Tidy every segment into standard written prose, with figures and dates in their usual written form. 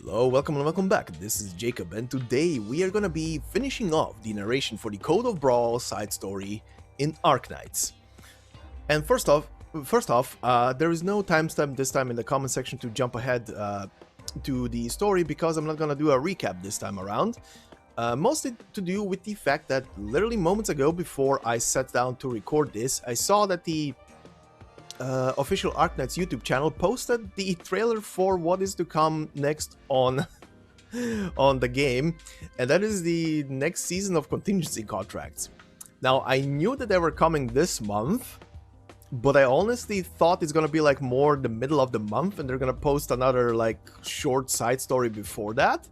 Hello, welcome and welcome back. This is Jacob, and today we are gonna be finishing off the narration for the Code of Brawl side story in Arknights. And first off, there is no timestamp this time in the comment section to jump ahead to the story because I'm not gonna do a recap this time around. Mostly to do with the fact that literally moments ago, before I sat down to record this, I saw that the official Arknights YouTube channel posted the trailer for what is to come next on the game, and that is the next season of contingency contracts. Now, I knew that they were coming this month, but I honestly thought it's gonna be like more the middle of the month and they're gonna post another like short side story before that.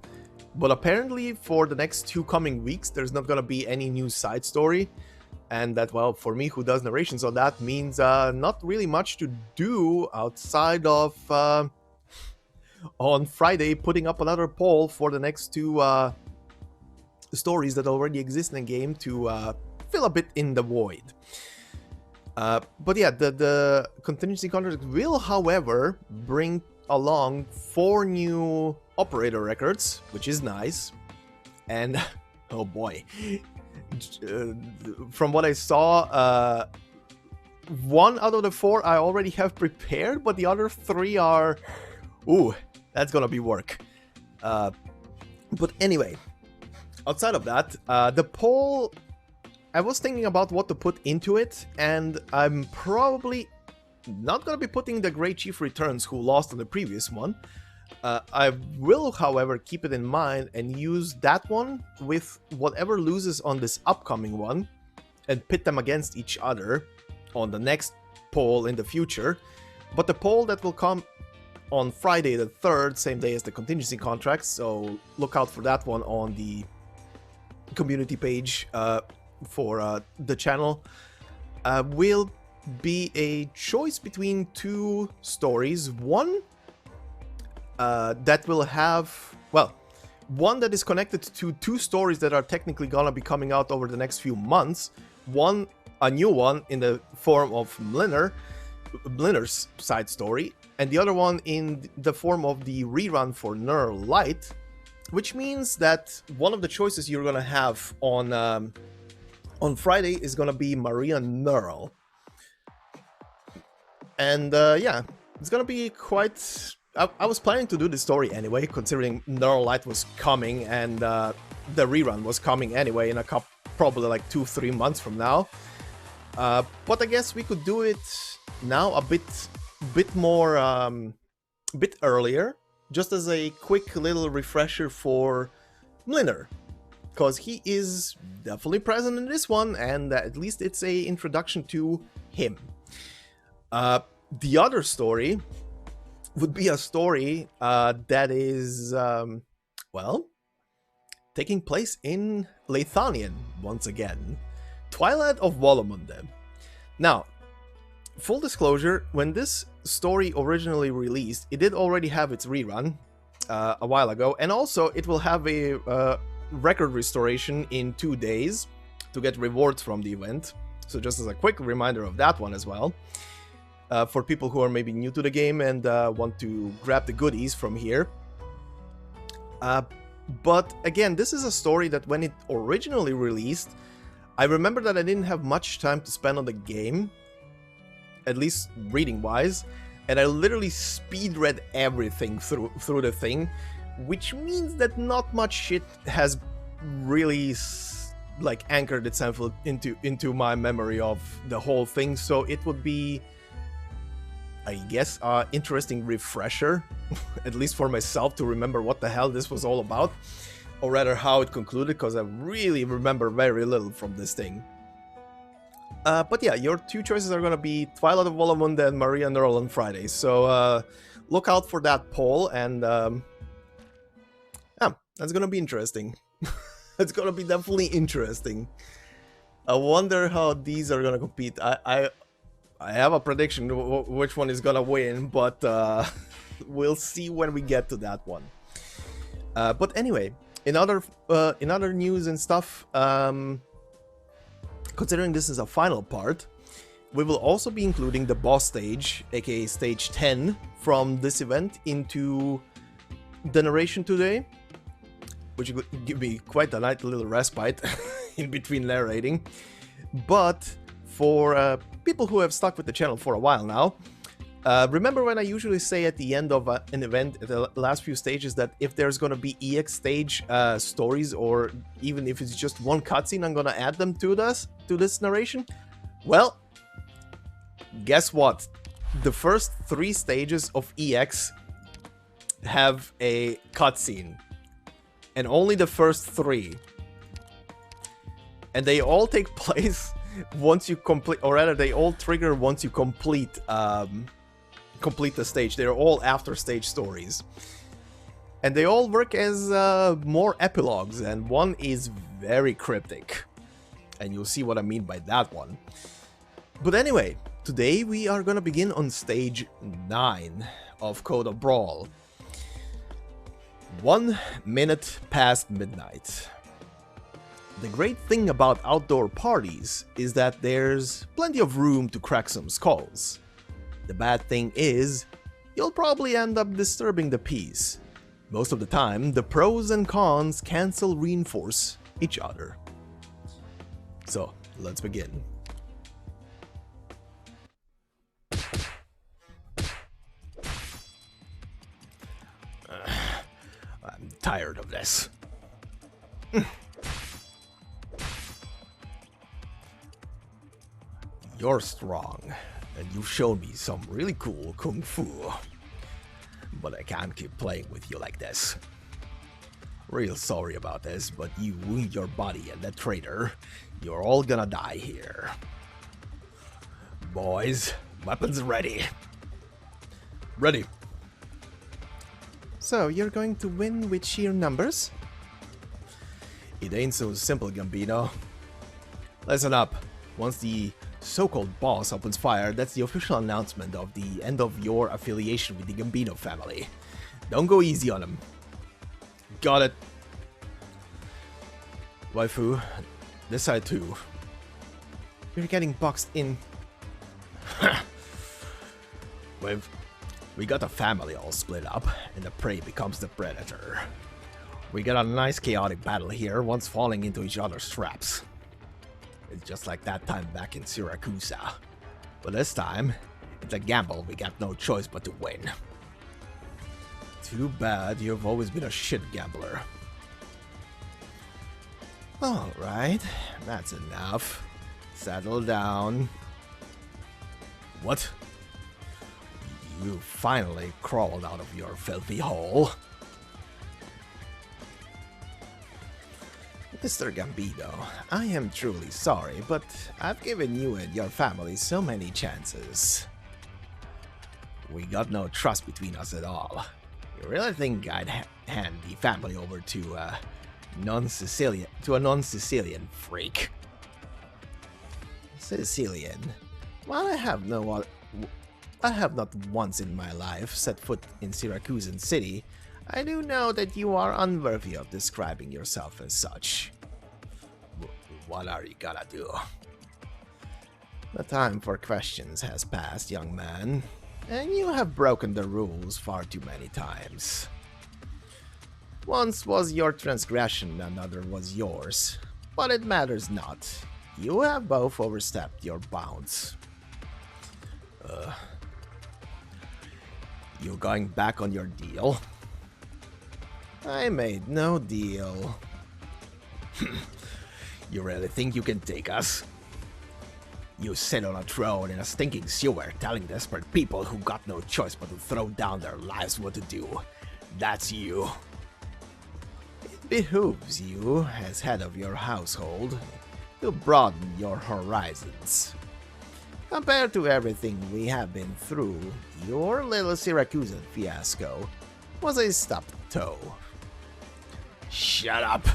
But apparently for the next 2 coming weeks there's not gonna be any new side story. And that, well, for me who does narration, so that means not really much to do outside of on Friday putting up another poll for the next 2 stories that already exist in the game to fill a bit in the void. But yeah, the contingency contract will, however, bring along 4 new operator records, which is nice. And oh boy. From what I saw, 1 out of the 4 I already have prepared, but the other 3 are... Ooh, that's gonna be work. But anyway, outside of that, the poll... I was thinking about what to put into it, and I'm probably not gonna be putting the Great Chief Returns who lost on the previous one. I will, however, keep it in mind and use that one with whatever loses on this upcoming one and pit them against each other on the next poll in the future. But the poll that will come on Friday the 3rd, same day as the contingency contracts, so look out for that one on the community page for the channel, will be a choice between 2 stories. One that will have, well, one that is connected to 2 stories that are technically gonna be coming out over the next few months. One, a new one in the form of Mlinner's side story, and the other one in the form of the rerun for Neural Light, which means that one of the choices you're gonna have on Friday is gonna be Maria Neural. And yeah, it's gonna be quite... I was planning to do this story anyway, considering Neural Light was coming and the rerun was coming anyway in a couple, probably like 2-3 months from now. But I guess we could do it now a bit more, bit earlier, just as a quick little refresher for Mlinner, because he is definitely present in this one, and at least it's a introduction to him. The other story would be a story that is, well, taking place in Leithanion once again. Twilight of Wolomunde. Now, full disclosure, when this story originally released, it did already have its rerun a while ago, and also it will have a record restoration in 2 days to get rewards from the event. So just as a quick reminder of that one as well. For people who are maybe new to the game and want to grab the goodies from here. But again, this is a story that when it originally released, I remember that I didn't have much time to spend on the game, at least reading-wise, and I literally speed-read everything through the thing, which means that not much shit has really like anchored itself into my memory of the whole thing, so it would be, I guess, interesting refresher, at least for myself, to remember what the hell this was all about, or rather how it concluded, because I really remember very little from this thing. But yeah, your 2 choices are going to be Twilight of Wolomunde and Maria Neural on Friday, so look out for that poll, and yeah, that's going to be interesting. It's going to be definitely interesting. I wonder how these are going to compete. I have a prediction which one is gonna win, but we'll see when we get to that one. But anyway, in other news and stuff, considering this is a final part, we will also be including the boss stage, aka stage 10, from this event into the narration today, which would give me quite a nice little respite in between narrating. But for people who have stuck with the channel for a while now, remember when I usually say at the end of an event, at the last few stages, that if there's gonna be EX stage stories, or even if it's just one cutscene, I'm gonna add them to this narration? Well, guess what? The first 3 stages of EX have a cutscene, and only the first 3. And they all take place once you complete, or rather, they all trigger once you complete the stage. They're all after stage stories, and they all work as more epilogues, and one is very cryptic, and you'll see what I mean by that one. But anyway, today we are gonna begin on stage 9 of Code of Brawl. 1 minute past midnight. The great thing about outdoor parties is that there's plenty of room to crack some skulls. The bad thing is, you'll probably end up disturbing the peace. Most of the time, the pros and cons reinforce each other. So, let's begin. I'm tired of this. You're strong, and you've shown me some really cool kung fu. But I can't keep playing with you like this. Real sorry about this, but you, your body, and that traitor, you're all gonna die here. Boys, weapons ready. Ready. So, you're going to win with sheer numbers? It ain't so simple, Gambino. Listen up. Once the so-called boss opens fire, that's the official announcement of the end of your affiliation with the Gambino family. Don't go easy on him. Got it. Waifu, this side too. You're getting boxed in. We got a family all split up, and the prey becomes the predator. We got a nice chaotic battle here, once falling into each other's traps. It's just like that time back in Siracusa. But this time, it's a gamble we got no choice but to win. Too bad you've always been a shit gambler. Alright, that's enough. Settle down. What? You finally crawled out of your filthy hole. Mr. Gambino, I am truly sorry, but I've given you and your family so many chances. We got no trust between us at all. You really think I'd hand the family over to a non-Sicilian freak? Sicilian? Well, I have not once in my life set foot in Siracusan City. I do know that you are unworthy of describing yourself as such. What are you gonna do? The time for questions has passed, young man, and you have broken the rules far too many times. Once was your transgression, another was yours, but it matters not. You have both overstepped your bounds. You going back on your deal? I made no deal. You really think you can take us? You sit on a throne in a stinking sewer telling desperate people who got no choice but to throw down their lives what to do. That's you. It behooves you, as head of your household, to broaden your horizons. Compared to everything we have been through, your little Siracusan fiasco was a stubbed toe. Shut up!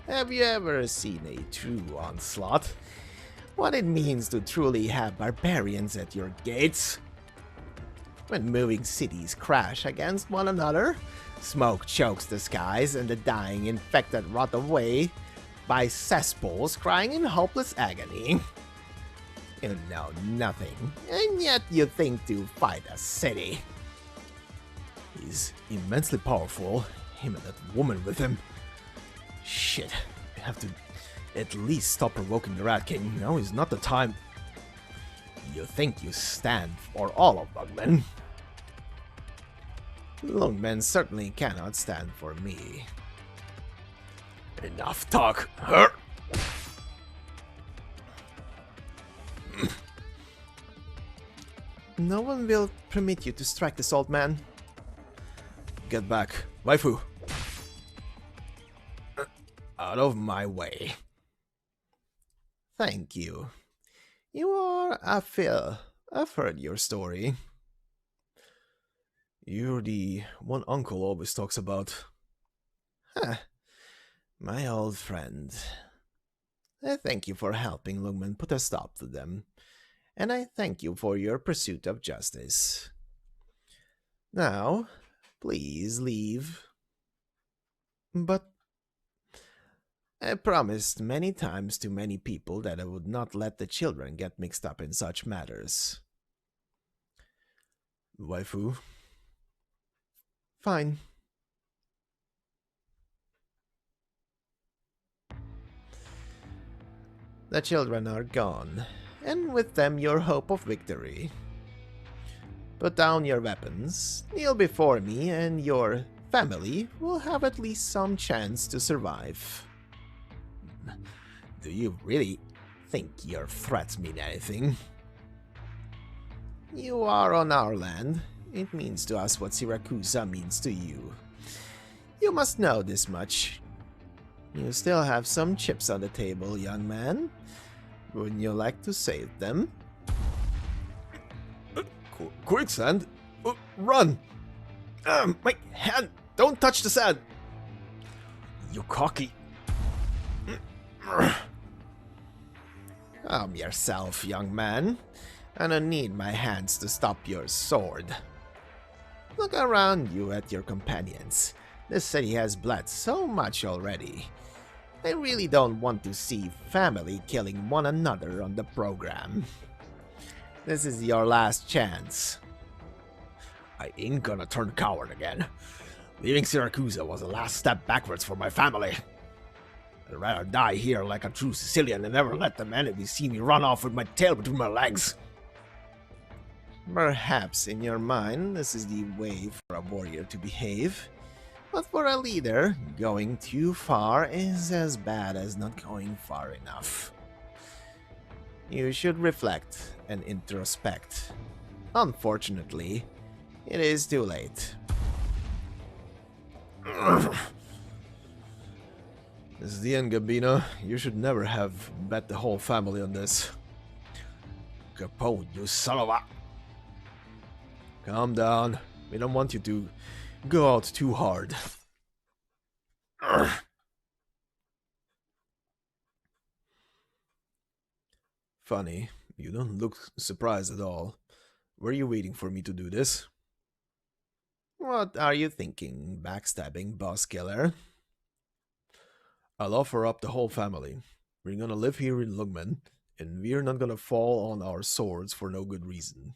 Have you ever seen a true onslaught? What it means to truly have barbarians at your gates? When moving cities crash against one another, smoke chokes the skies and the dying infected rot away by cesspools crying in hopeless agony. You know nothing, and yet you think to fight a city. You He's immensely powerful. Him and that woman with him. Shit. I have to at least stop provoking the Rat King. Now is not the time. You think you stand for all of Lungmen? Lungmen certainly cannot stand for me. Enough talk. No one will permit you to strike this old man. Get back, waifu. Out of my way. Thank you. You are a Phil. I've heard your story. You're the one uncle always talks about. Huh. My old friend. I thank you for helping Lungmen put a stop to them. And I thank you for your pursuit of justice. Now, please leave. But I promised many times to many people that I would not let the children get mixed up in such matters. Waifu? Fine. The children are gone, and with them your hope of victory. Put down your weapons, kneel before me, and your family will have at least some chance to survive. Do you really think your threats mean anything? You are on our land. It means to us what Siracusa means to you. You must know this much. You still have some chips on the table, young man. Wouldn't you like to save them? Quicksand? Run! My hand! Don't touch the sand! You cocky! Calm yourself, young man. I don't need my hands to stop your sword. Look around you at your companions. This city has bled so much already. I really don't want to see family killing one another on the program. This is your last chance. I ain't gonna turn coward again. Leaving Siracusa was the last step backwards for my family. I'd rather die here like a true Sicilian than never let the enemy see me run off with my tail between my legs. Perhaps in your mind this is the way for a warrior to behave. But for a leader, going too far is as bad as not going far enough. You should reflect and introspect. Unfortunately, it is too late. This is the end, Gambino. You should never have bet the whole family on this. Capone, you son of a... Calm down. We don't want you to go out too hard. Funny, you don't look surprised at all. Were you waiting for me to do this? What are you thinking, backstabbing boss killer? I'll offer up the whole family. We're gonna live here in Lungmen, and we're not gonna fall on our swords for no good reason.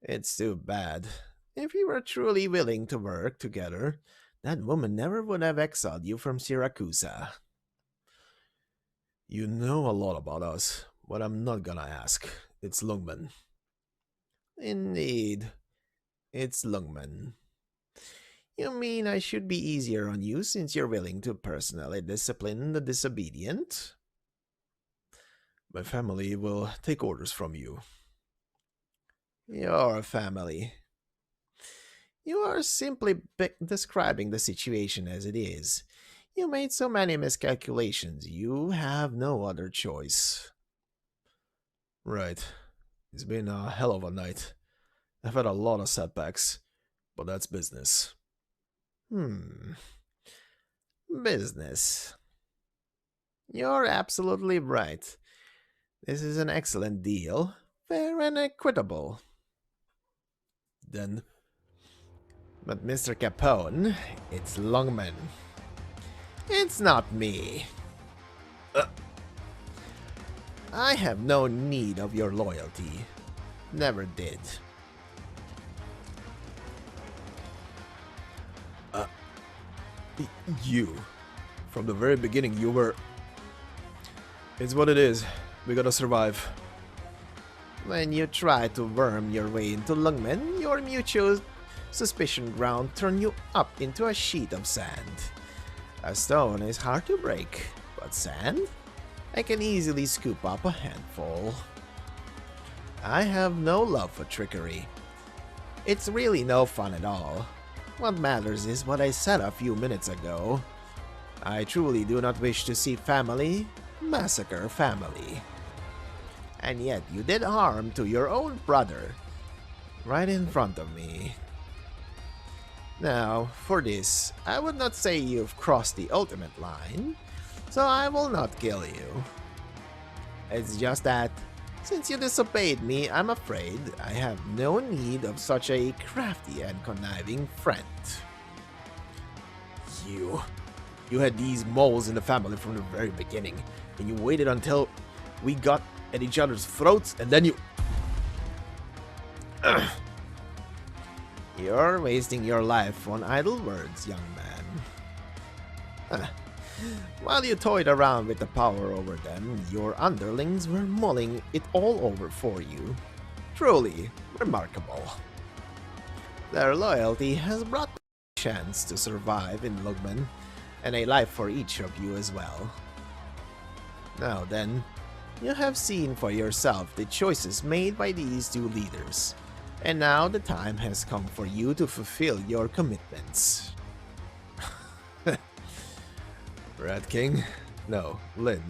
It's too bad. If you were truly willing to work together, that woman never would have exiled you from Siracusa. You know a lot about us, but I'm not gonna ask. It's Lungmen. Indeed. It's Lungmen. You mean I should be easier on you since you're willing to personally discipline the disobedient? My family will take orders from you. Your family. You are simply describing the situation as it is. You made so many miscalculations, you have no other choice. Right. It's been a hell of a night. I've had a lot of setbacks, but that's business. Business. You're absolutely right. This is an excellent deal, fair and equitable. Then... But Mr. Capone, it's Lungmen. It's not me. I have no need of your loyalty. Never did. You. From the very beginning, you were... It's what it is. We gotta survive. When you try to worm your way into Lungmen, your mutual suspicion ground turned you up into a sheet of sand. A stone is hard to break, but sand? I can easily scoop up a handful. I have no love for trickery. It's really no fun at all. What matters is what I said a few minutes ago. I truly do not wish to see family massacre family. And yet you did harm to your own brother, right in front of me. Now, for this, I would not say you've crossed the ultimate line, so I will not kill you. It's just that, since you disobeyed me, I'm afraid I have no need of such a crafty and conniving friend. You had these moles in the family from the very beginning, and you waited until we got at each other's throats, and then you... You're wasting your life on idle words, young man. While you toyed around with the power over them, your underlings were mulling it all over for you. Truly remarkable. Their loyalty has brought a chance to survive in Lugman, and a life for each of you as well. Now then, you have seen for yourself the choices made by these two leaders, and now the time has come for you to fulfill your commitments. Rat King? No, Lynn.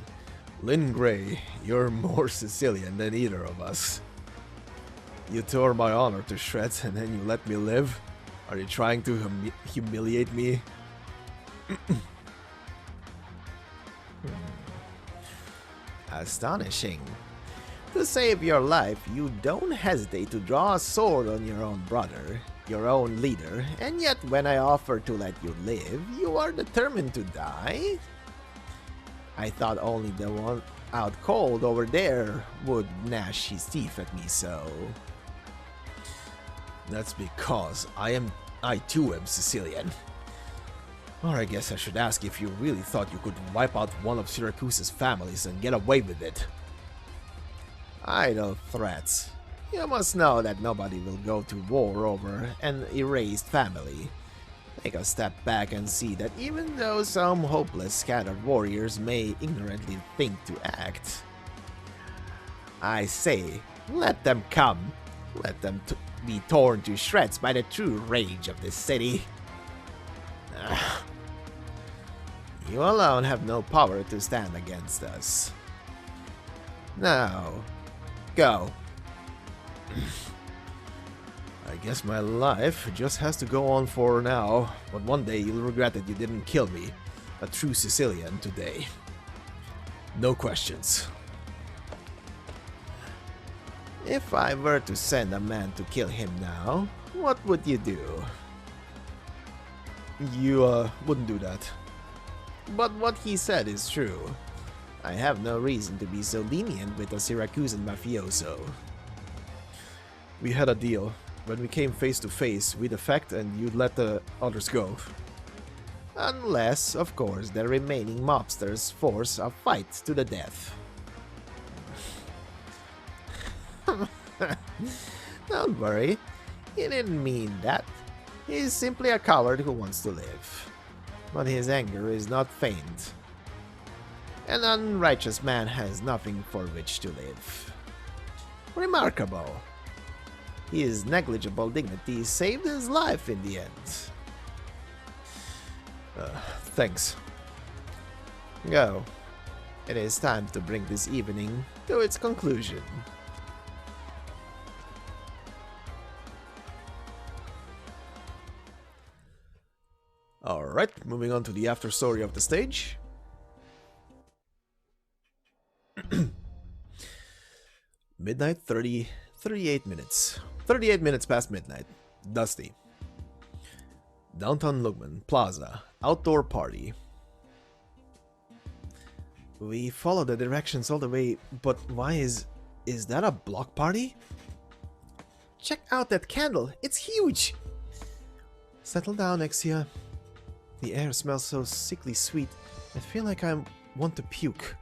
Lynn Gray, you're more Sicilian than either of us. You tore my honor to shreds and then you let me live? Are you trying to humiliate me? Astonishing. To save your life, you don't hesitate to draw a sword on your own brother, your own leader, and yet when I offer to let you live, you are determined to die? I thought only the one out cold over there would gnash his teeth at me so. That's because I too am Sicilian. Or I guess I should ask if you really thought you could wipe out one of Siracusa's families and get away with it. Idle threats. You must know that nobody will go to war over an erased family. Take a step back and see that even though some hopeless scattered warriors may ignorantly think to act, I say, let them come. Let them be torn to shreds by the true rage of this city. You alone have no power to stand against us. Now, go. I guess my life just has to go on for now, but one day you'll regret that you didn't kill me, a true Sicilian, today. No questions. If I were to send a man to kill him now, what would you do? You, wouldn't do that. But what he said is true. I have no reason to be so lenient with a Siracusan mafioso. We had a deal. When we came face to face, we'd effect and you'd let the others go. Unless, of course, the remaining mobsters force a fight to the death. Don't worry, he didn't mean that. He's simply a coward who wants to live. But his anger is not feigned. An unrighteous man has nothing for which to live. Remarkable. His negligible dignity saved his life in the end. Thanks. Go. It is time to bring this evening to its conclusion. Alright, moving on to the after story of the stage. Midnight 38 minutes. 38 minutes past midnight. Dusty. Downtown Lugman Plaza. Outdoor party. We follow the directions all the way, but why is that a block party? Check out that candle. It's huge. Settle down, Exia. The air smells so sickly sweet. I feel like I want to puke.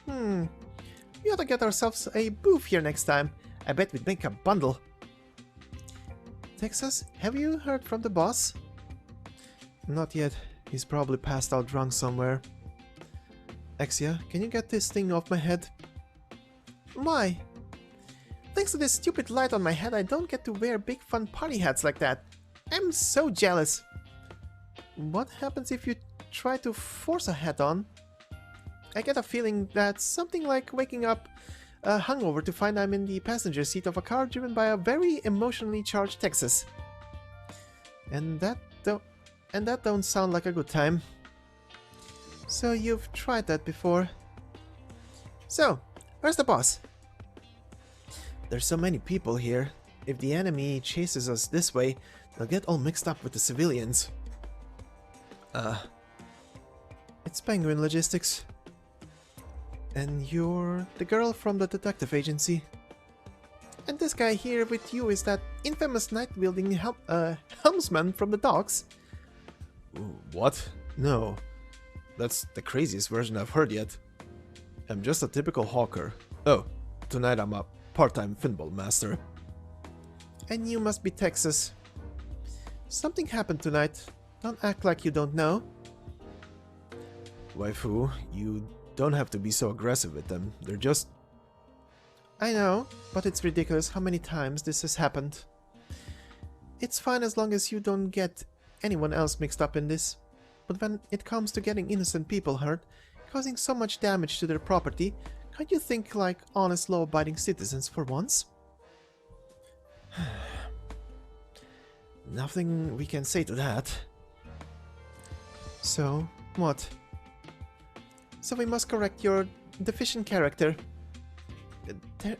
We ought to get ourselves a booth here next time. I bet we'd make a bundle. Texas, have you heard from the boss? Not yet. He's probably passed out drunk somewhere. Exia, can you get this thing off my head? Why? Thanks to this stupid light on my head, I don't get to wear big fun party hats like that. I'm so jealous. What happens if you try to force a hat on? I get a feeling that's something like waking up hungover to find I'm in the passenger seat of a car driven by a very emotionally charged Texas. And that don't sound like a good time. So you've tried that before. So, where's the boss? There's so many people here. If the enemy chases us this way, they'll get all mixed up with the civilians. It's Penguin Logistics. And you're the girl from the detective agency. And this guy here with you is that infamous knight-wielding helmsman from the docks. What? No. That's the craziest version I've heard yet. I'm just a typical hawker. Oh, tonight I'm a part-time pinball master. And you must be Texas. Something happened tonight. Don't act like you don't know. Waifu, you don't have to be so aggressive with them. They're just... I know, but it's ridiculous how many times this has happened. It's fine as long as you don't get anyone else mixed up in this. But when it comes to getting innocent people hurt, causing so much damage to their property, can't you think like honest, law-abiding citizens for once? Nothing we can say to that. So, what? So we must correct your deficient character.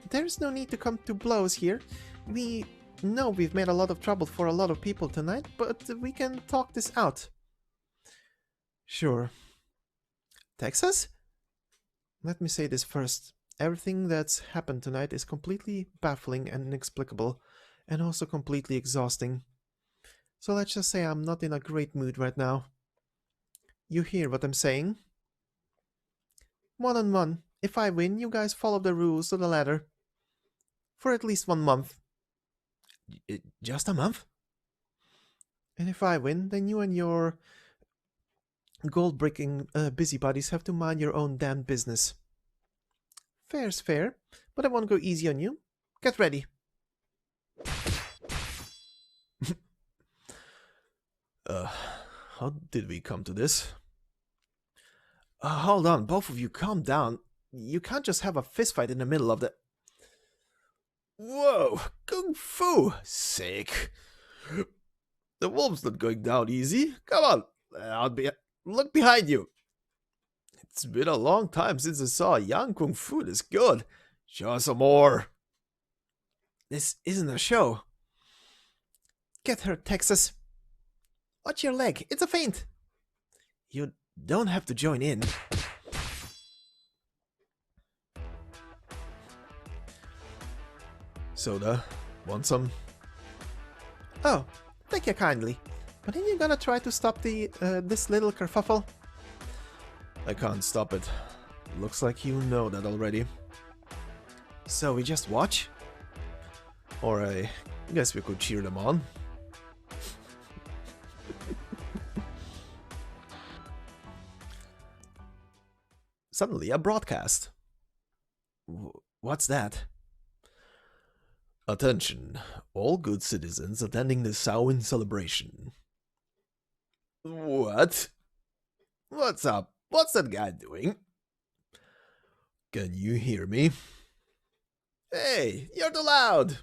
There's no need to come to blows here. We know we've made a lot of trouble for a lot of people tonight, but we can talk this out. Sure. Texas? Let me say this first. Everything that's happened tonight is completely baffling and inexplicable, and also completely exhausting. So let's just say I'm not in a great mood right now. You hear what I'm saying? 1-on-1. If I win, you guys follow the rules to the letter. For at least 1 month. Just a month? And if I win, then you and your gold-breaking busybodies have to mind your own damn business. Fair's fair, but I won't go easy on you. Get ready. How did we come to this? Hold on, both of you, calm down. You can't just have a fistfight in the middle of the... Whoa! Kung Fu! Sick! The wolf's not going down easy. Come on! Look behind you! It's been a long time since I saw a young Kung Fu this good. Show us some more! This isn't a show. Get her, Texas. Watch your leg, it's a feint! You don't have to join in. Soda, want some? Oh, thank you kindly. But then you're gonna try to stop this little kerfuffle? I can't stop it. Looks like you know that already. So we just watch? Or I guess we could cheer them on. Suddenly a broadcast. What's that? Attention, all good citizens attending the Samhain celebration. What? What's up? What's that guy doing? Can you hear me? Hey, you're too loud!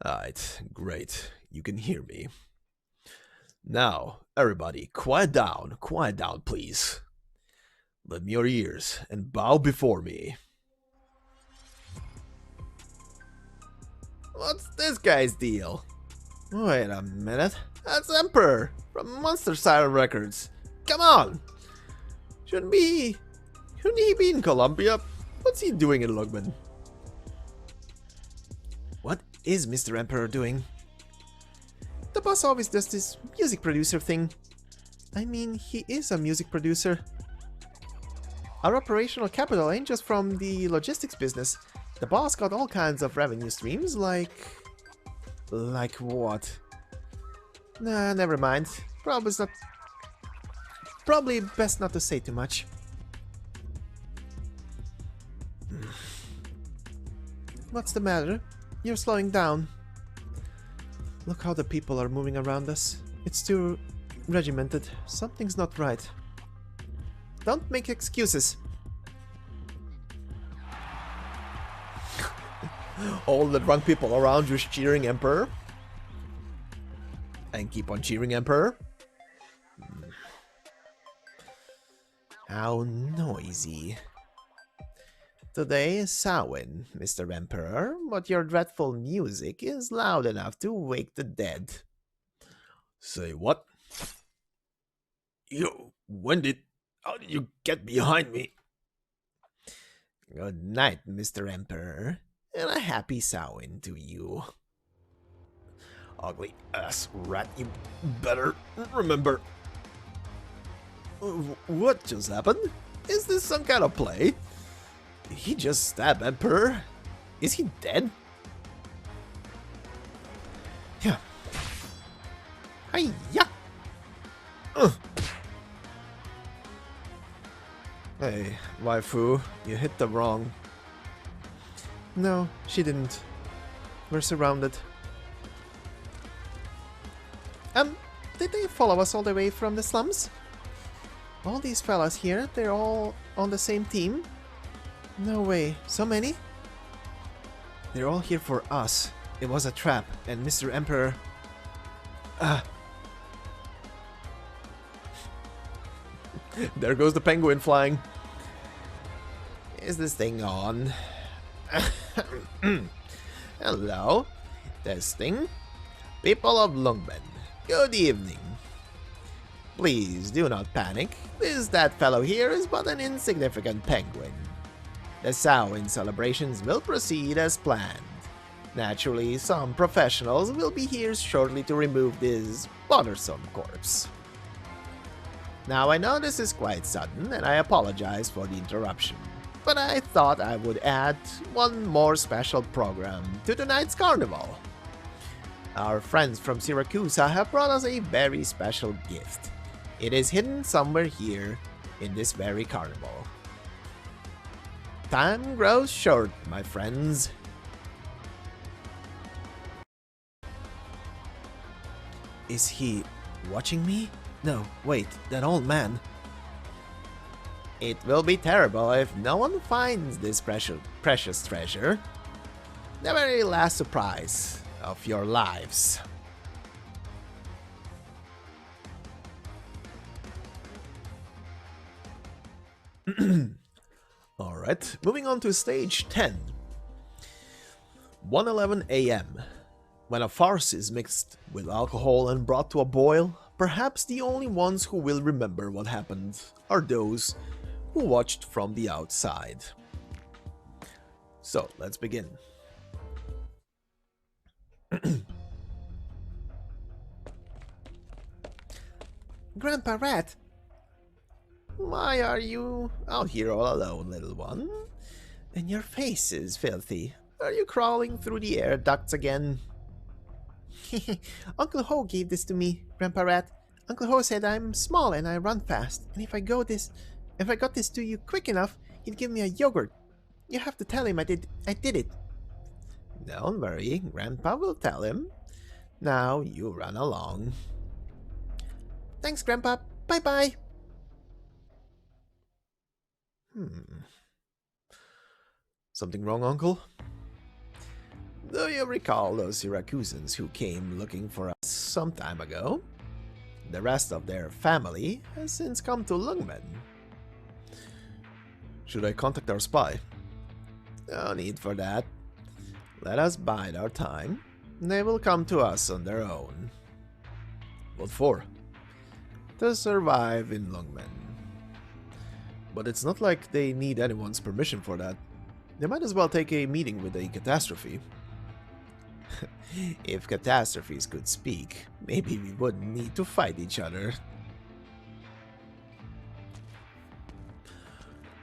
Alright, great. You can hear me. Now, everybody, quiet down, please. Lend me your ears and bow before me. What's this guy's deal? Wait a minute. That's Emperor from Monster Siren Records. Come on! Shouldn't he be in Colombia? What's he doing in Lugman? What is Mr. Emperor doing? The boss always does this music producer thing. I mean, he is a music producer. Our operational capital ain't just from the logistics business. The boss got all kinds of revenue streams, like... Like what? Nah, never mind. Probably best not to say too much. What's the matter? You're slowing down. Look how the people are moving around us. It's too regimented. Something's not right. Don't make excuses. All the drunk people around you cheering Emperor. And keep on cheering Emperor. How noisy. Today is Samhain, Mr. Emperor, but your dreadful music is loud enough to wake the dead. Say what? How did you get behind me? Good night, Mr. Emperor, and a happy Samhain to you. Ugly ass rat, you better remember. What just happened? Is this some kind of play? Did he just stab Emperor? Is he dead? Yeah. Hiya! Hey, waifu, you hit the wrong. No, she didn't. We're surrounded. Did they follow us all the way from the slums? All these fellas here, they're all on the same team? No way. So many? They're all here for us. It was a trap, and Mr. Emperor... There goes the penguin flying. Is this thing on? Hello? Testing? People of Lungmen, good evening. Please do not panic. That fellow here is but an insignificant penguin. The Samhain celebrations will proceed as planned. Naturally, some professionals will be here shortly to remove this bothersome corpse. Now, I know this is quite sudden, and I apologize for the interruption, but I thought I would add one more special program to tonight's carnival. Our friends from Siracusa have brought us a very special gift. It is hidden somewhere here in this very carnival. Time grows short, my friends. Is he watching me? No, wait, that old man. It will be terrible if no one finds this precious treasure. The very last surprise of your lives. Alright, moving on to stage 10. 1:11 AM. When a farce is mixed with alcohol and brought to a boil, perhaps the only ones who will remember what happened are those who watched from the outside. So, let's begin. Grandpa Rat! Why are you out here all alone, little one? And your face is filthy. Are you crawling through the air ducts again? Uncle Ho gave this to me, Grandpa Rat. Uncle Ho said I'm small and I run fast, and if I got this to you quick enough, he'd give me a yogurt. You have to tell him I did it. Don't worry, Grandpa will tell him. Now you run along. Thanks, Grandpa. Bye-bye. Something wrong, Uncle? Do you recall those Siracusans who came looking for us some time ago? The rest of their family has since come to Lungmen. Should I contact our spy? No need for that. Let us bide our time. They will come to us on their own. What for? To survive in Lungmen. But it's not like they need anyone's permission for that. They might as well take a meeting with a catastrophe. If catastrophes could speak, maybe we wouldn't need to fight each other.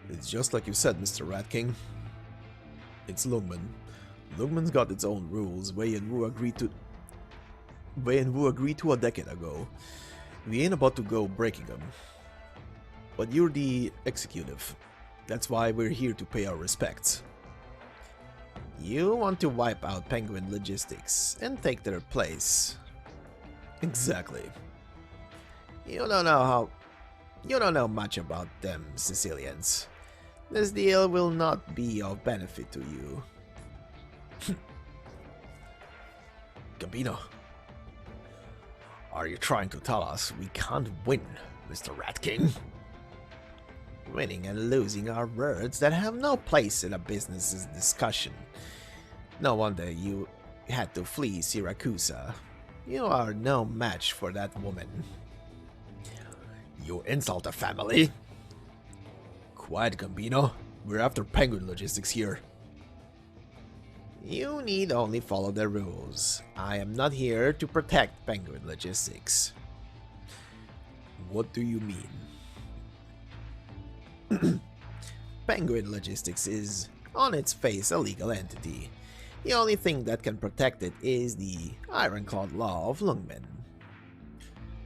It's just like you said, Mr. Rat King. It's Lungmen. Lungmen's got its own rules. Waai and Wu agreed to a decade ago. We ain't about to go breaking them. But you're the executive. That's why we're here to pay our respects. You want to wipe out Penguin Logistics and take their place. Exactly. You don't know much about them, Sicilians. This deal will not be of benefit to you. Gambino, are you trying to tell us we can't win, Mr. Rat King? Winning and losing are words that have no place in a business discussion. No wonder you had to flee Siracusa. You are no match for that woman. You insult a family? Quiet, Gambino. We're after Penguin Logistics here. You need only follow the rules. I am not here to protect Penguin Logistics. What do you mean? Penguin Logistics is, on its face, a legal entity. The only thing that can protect it is the ironclad law of Lungmen.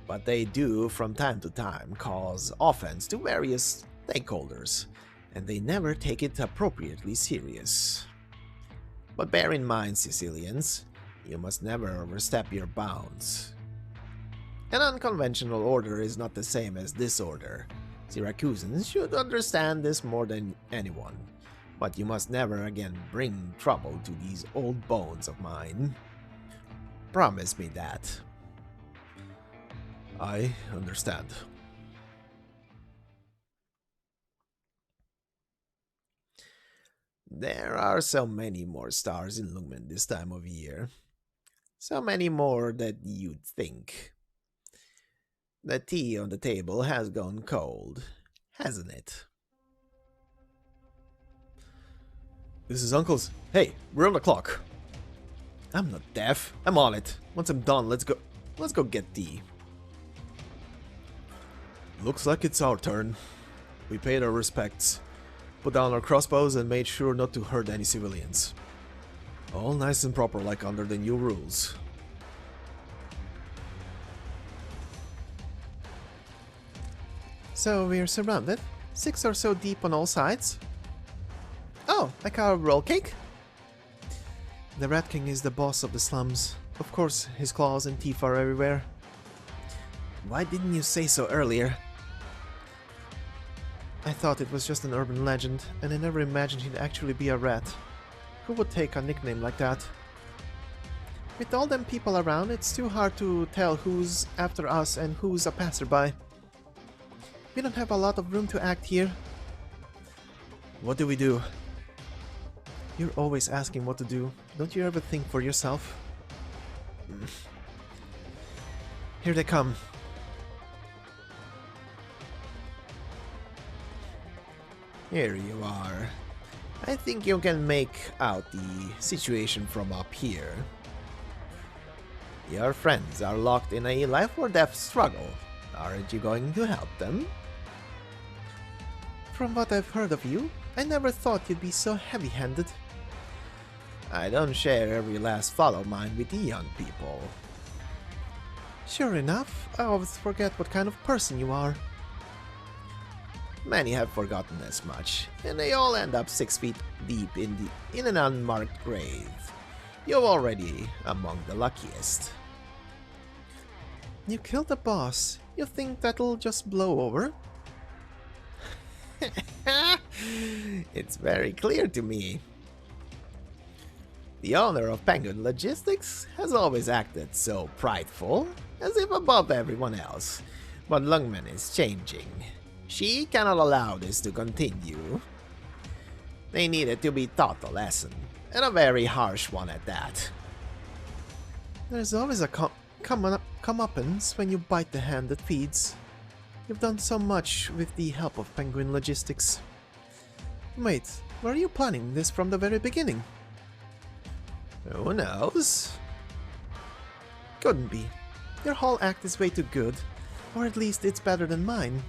But they do, from time to time, cause offense to various stakeholders, and they never take it appropriately serious. But bear in mind, Sicilians, you must never overstep your bounds. An unconventional order is not the same as disorder. Syracusans should understand this more than anyone, but you must never again bring trouble to these old bones of mine. Promise me that. I understand. There are so many more stars in Lungmen this time of year. So many more that you'd think. The tea on the table has gone cold, hasn't it? This is Uncle's. Hey, we're on the clock. I'm not deaf. I'm on it. Once I'm done, let's go get tea. Looks like it's our turn. We paid our respects, put down our crossbows and made sure not to hurt any civilians. All nice and proper like under the new rules. So we're surrounded, 6 or so deep on all sides. Oh, like our roll cake? The Rat King is the boss of the slums. Of course, his claws and teeth are everywhere. Why didn't you say so earlier? I thought it was just an urban legend, and I never imagined he'd actually be a rat. Who would take a nickname like that? With all them people around, it's too hard to tell who's after us and who's a passerby. We don't have a lot of room to act here. What do we do? You're always asking what to do. Don't you ever think for yourself? Here they come. Here you are. I think you can make out the situation from up here. Your friends are locked in a life or death struggle. Aren't you going to help them? From what I've heard of you, I never thought you'd be so heavy-handed. I don't share every last thought of mine with the young people. Sure enough, I always forget what kind of person you are. Many have forgotten as much, and they all end up 6 feet deep in an unmarked grave. You're already among the luckiest. You killed the boss. You think that'll just blow over? It's very clear to me. The owner of Penguin Logistics has always acted so prideful, as if above everyone else, but Lungmen is changing. She cannot allow this to continue. They needed to be taught a lesson, and a very harsh one at that. There's always a comeuppance when you bite the hand that feeds. You've done so much with the help of Penguin Logistics. Wait, were you planning this from the very beginning? Who knows? Couldn't be. Your whole act is way too good, or at least it's better than mine.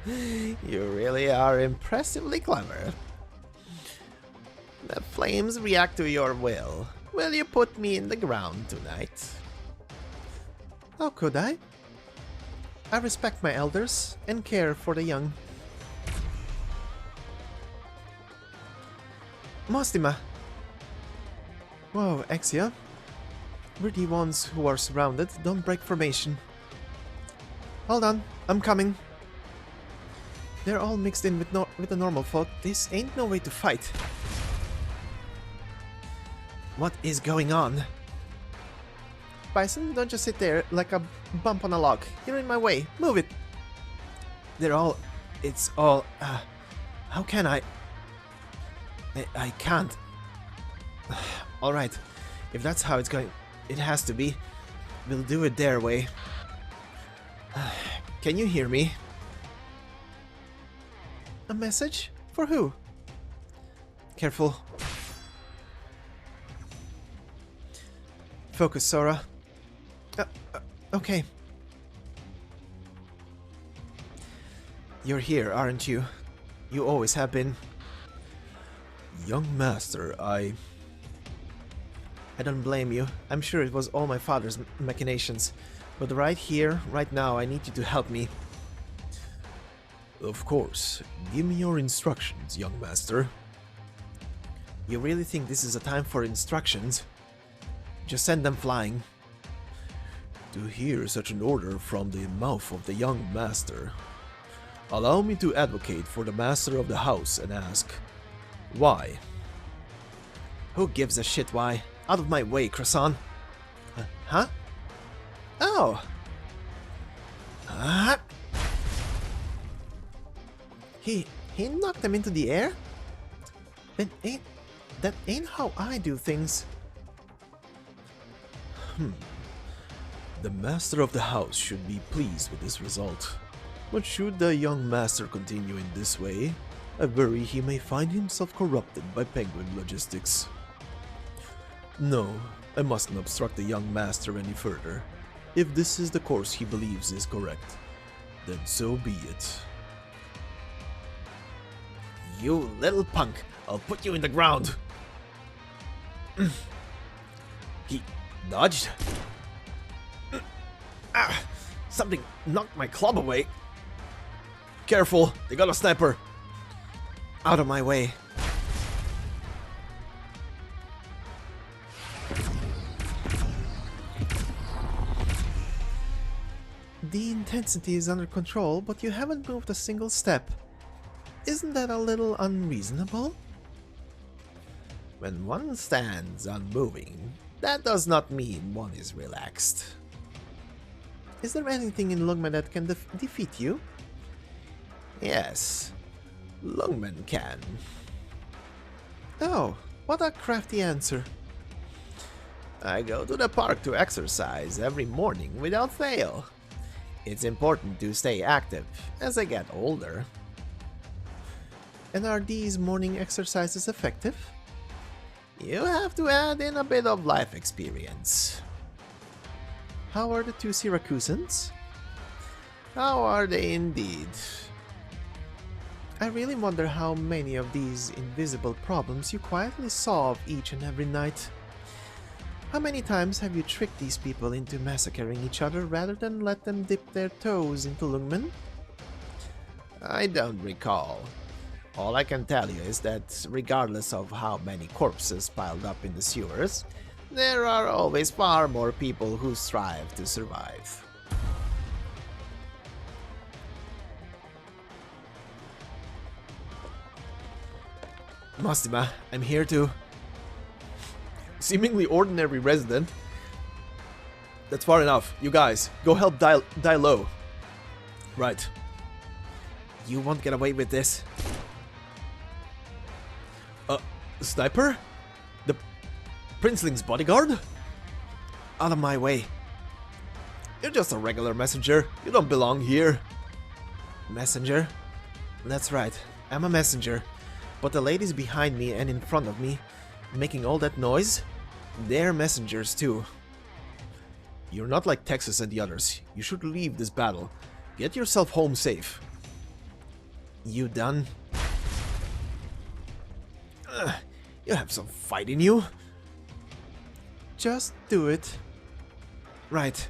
You really are impressively clever. The flames react to your will. Will you put me in the ground tonight? How could I? I respect my elders and care for the young. Mostima! Whoa, Exia. We're the ones who are surrounded. Don't break formation. Hold on, I'm coming. They're all mixed in with the normal folk. This ain't no way to fight. What is going on? Bison, don't just sit there like a bump on a log. You're in my way. Move it. It's all... how can I... I can't. Alright. If that's how it's going... It has to be. We'll do it their way. Can you hear me? A message? For who? Careful. Focus, Sora. Okay. You're here, aren't you? You always have been. Young Master, I don't blame you. I'm sure it was all my father's machinations. But right here, right now, I need you to help me. Of course. Give me your instructions, young master. You really think this is a time for instructions? Just send them flying. To hear such an order from the mouth of the young master. Allow me to advocate for the master of the house and ask, why? Who gives a shit why? Out of my way, Croissant. Huh? Oh. He knocked them into the air? That ain't how I do things. The master of the house should be pleased with this result. But should the young master continue in this way, I worry he may find himself corrupted by penguin logistics. No, I mustn't obstruct the young master any further. If this is the course he believes is correct, then so be it. You little punk, I'll put you in the ground. He dodged. Something knocked my club away. Careful, they got a sniper. Out of my way. The intensity is under control, but you haven't moved a single step. Isn't that a little unreasonable? When one stands unmoving, that does not mean one is relaxed. Is there anything in Lungmen that can defeat you? Yes, Lungmen can. Oh, what a crafty answer. I go to the park to exercise every morning without fail. It's important to stay active as I get older. And are these morning exercises effective? You have to add in a bit of life experience. How are the two Siracusans? How are they indeed? I really wonder how many of these invisible problems you quietly solve each and every night. How many times have you tricked these people into massacring each other rather than let them dip their toes into Lungmen? I don't recall. All I can tell you is that regardless of how many corpses piled up in the sewers, there are always far more people who strive to survive. Mostima, I'm here to... Seemingly ordinary resident. That's far enough. You guys, go help die low. Right. You won't get away with this. Sniper? The Princeling's bodyguard? Out of my way. You're just a regular messenger. You don't belong here. Messenger? That's right. I'm a messenger. But the ladies behind me and in front of me, making all that noise, they're messengers too. You're not like Texas and the others. You should leave this battle. Get yourself home safe. You done? You have some fight in you. Just do it. Right.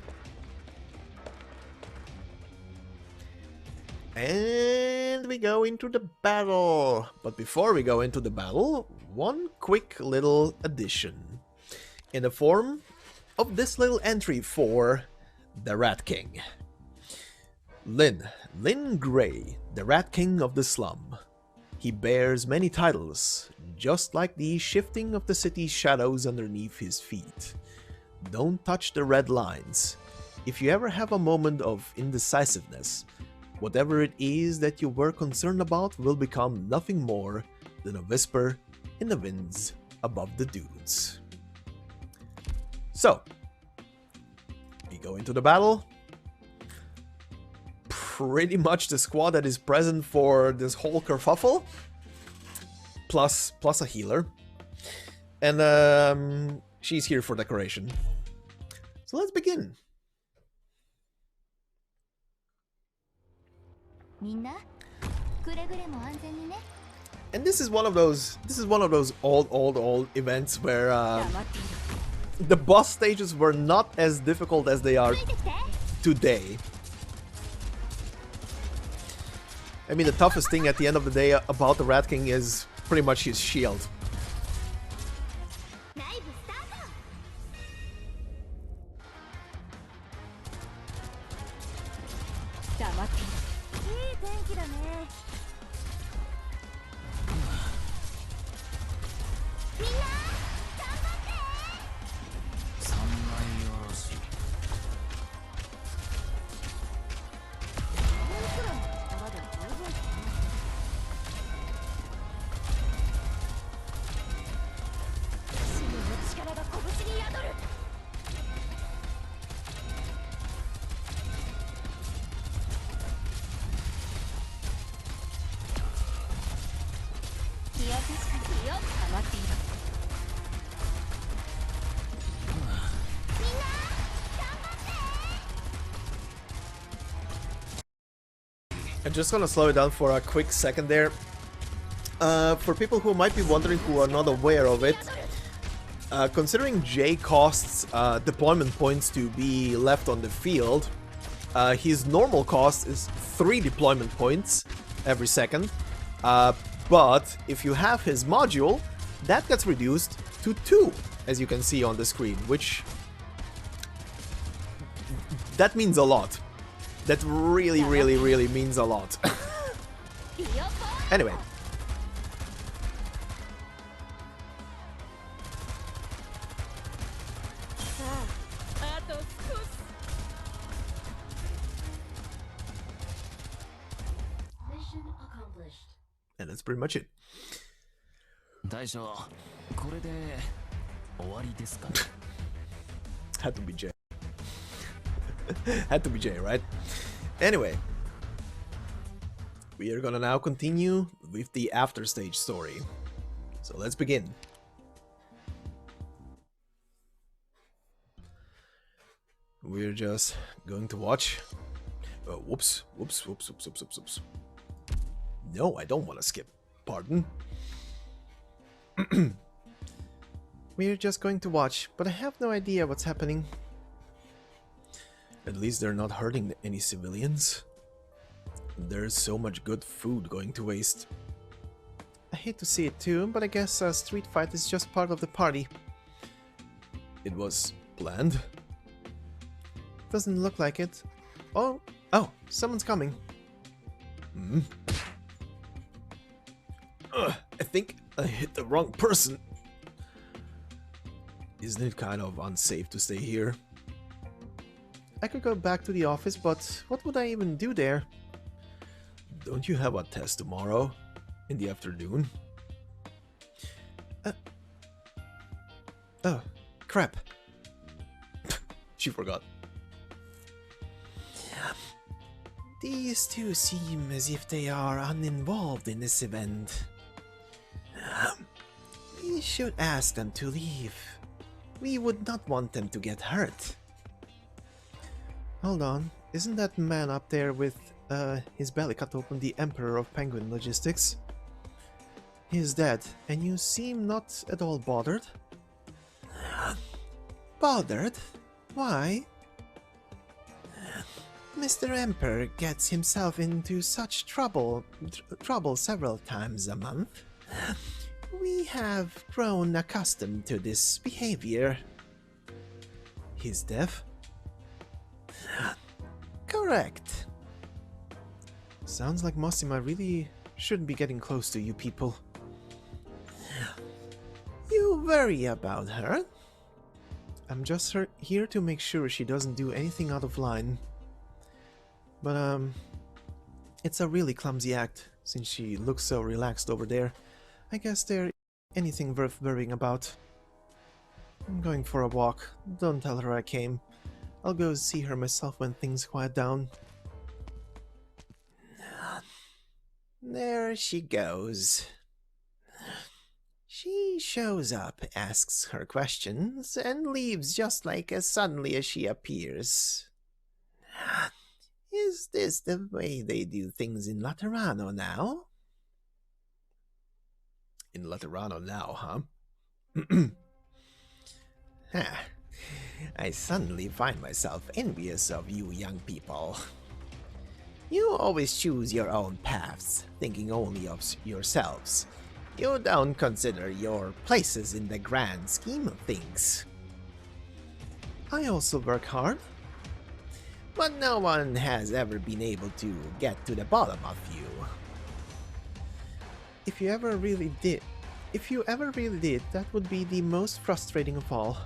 And we go into the battle. But before we go into the battle, one quick little addition. In the form of this little entry for the Rat King. Lynn Gray, the Rat King of the Slum. He bears many titles, just like the shifting of the city's shadows underneath his feet. Don't touch the red lines. If you ever have a moment of indecisiveness, whatever it is that you were concerned about will become nothing more than a whisper in the winds above the dunes. So, we go into the battle. Pretty much the squad that is present for this whole kerfuffle, plus a healer, and she's here for decoration. So let's begin. And this is one of those old events where the boss stages were not as difficult as they are today. I mean, the toughest thing at the end of the day about the Rat King is pretty much his shield. I'm just gonna slow it down for a quick second there. For people who might be wondering, who are not aware of it, considering Jay costs deployment points to be left on the field, his normal cost is 3 deployment points every second, but if you have his module, that gets reduced to 2, as you can see on the screen, which that means a lot. That really means a lot. Anyway. Mission accomplished. And that's pretty much it. Had to be Jay. Had to be Jay, right? Anyway, we are gonna now continue with the after stage story. So let's begin. We're just going to watch. Oh, whoops. No, I don't want to skip. Pardon. We're just going to watch, but I have no idea what's happening. At least they're not hurting any civilians. There's so much good food going to waste. I hate to see it too, but I guess a street fight is just part of the party. It was planned? Doesn't look like it. Oh, someone's coming. I think I hit the wrong person. Isn't it kind of unsafe to stay here? I could go back to the office, but what would I even do there? Don't you have a test tomorrow? In the afternoon? Oh, crap. She forgot. These two seem as if they are uninvolved in this event. We should ask them to leave. We would not want them to get hurt. Hold on, isn't that man up there with his belly cut open the Emperor of Penguin Logistics. He is dead, and you seem not at all bothered. Bothered? Why? Mr. Emperor gets himself into such trouble several times a month. We have grown accustomed to this behavior. He's deaf? Correct. Sounds like Mossima really shouldn't be getting close to you people. You worry about her? I'm just here to make sure she doesn't do anything out of line. But, it's a really clumsy act, since she looks so relaxed over there. I guess there isn't anything worth worrying about. I'm going for a walk. Don't tell her I came. I'll go see her myself when things quiet down. There she goes. She shows up, asks her questions, and leaves just like as suddenly as she appears. Is this the way they do things in Laterano now? In Laterano now, huh? I suddenly find myself envious of you young people. You always choose your own paths, thinking only of yourselves. You don't consider your places in the grand scheme of things. I also work hard. But no one has ever been able to get to the bottom of you. If you ever really did, that would be the most frustrating of all.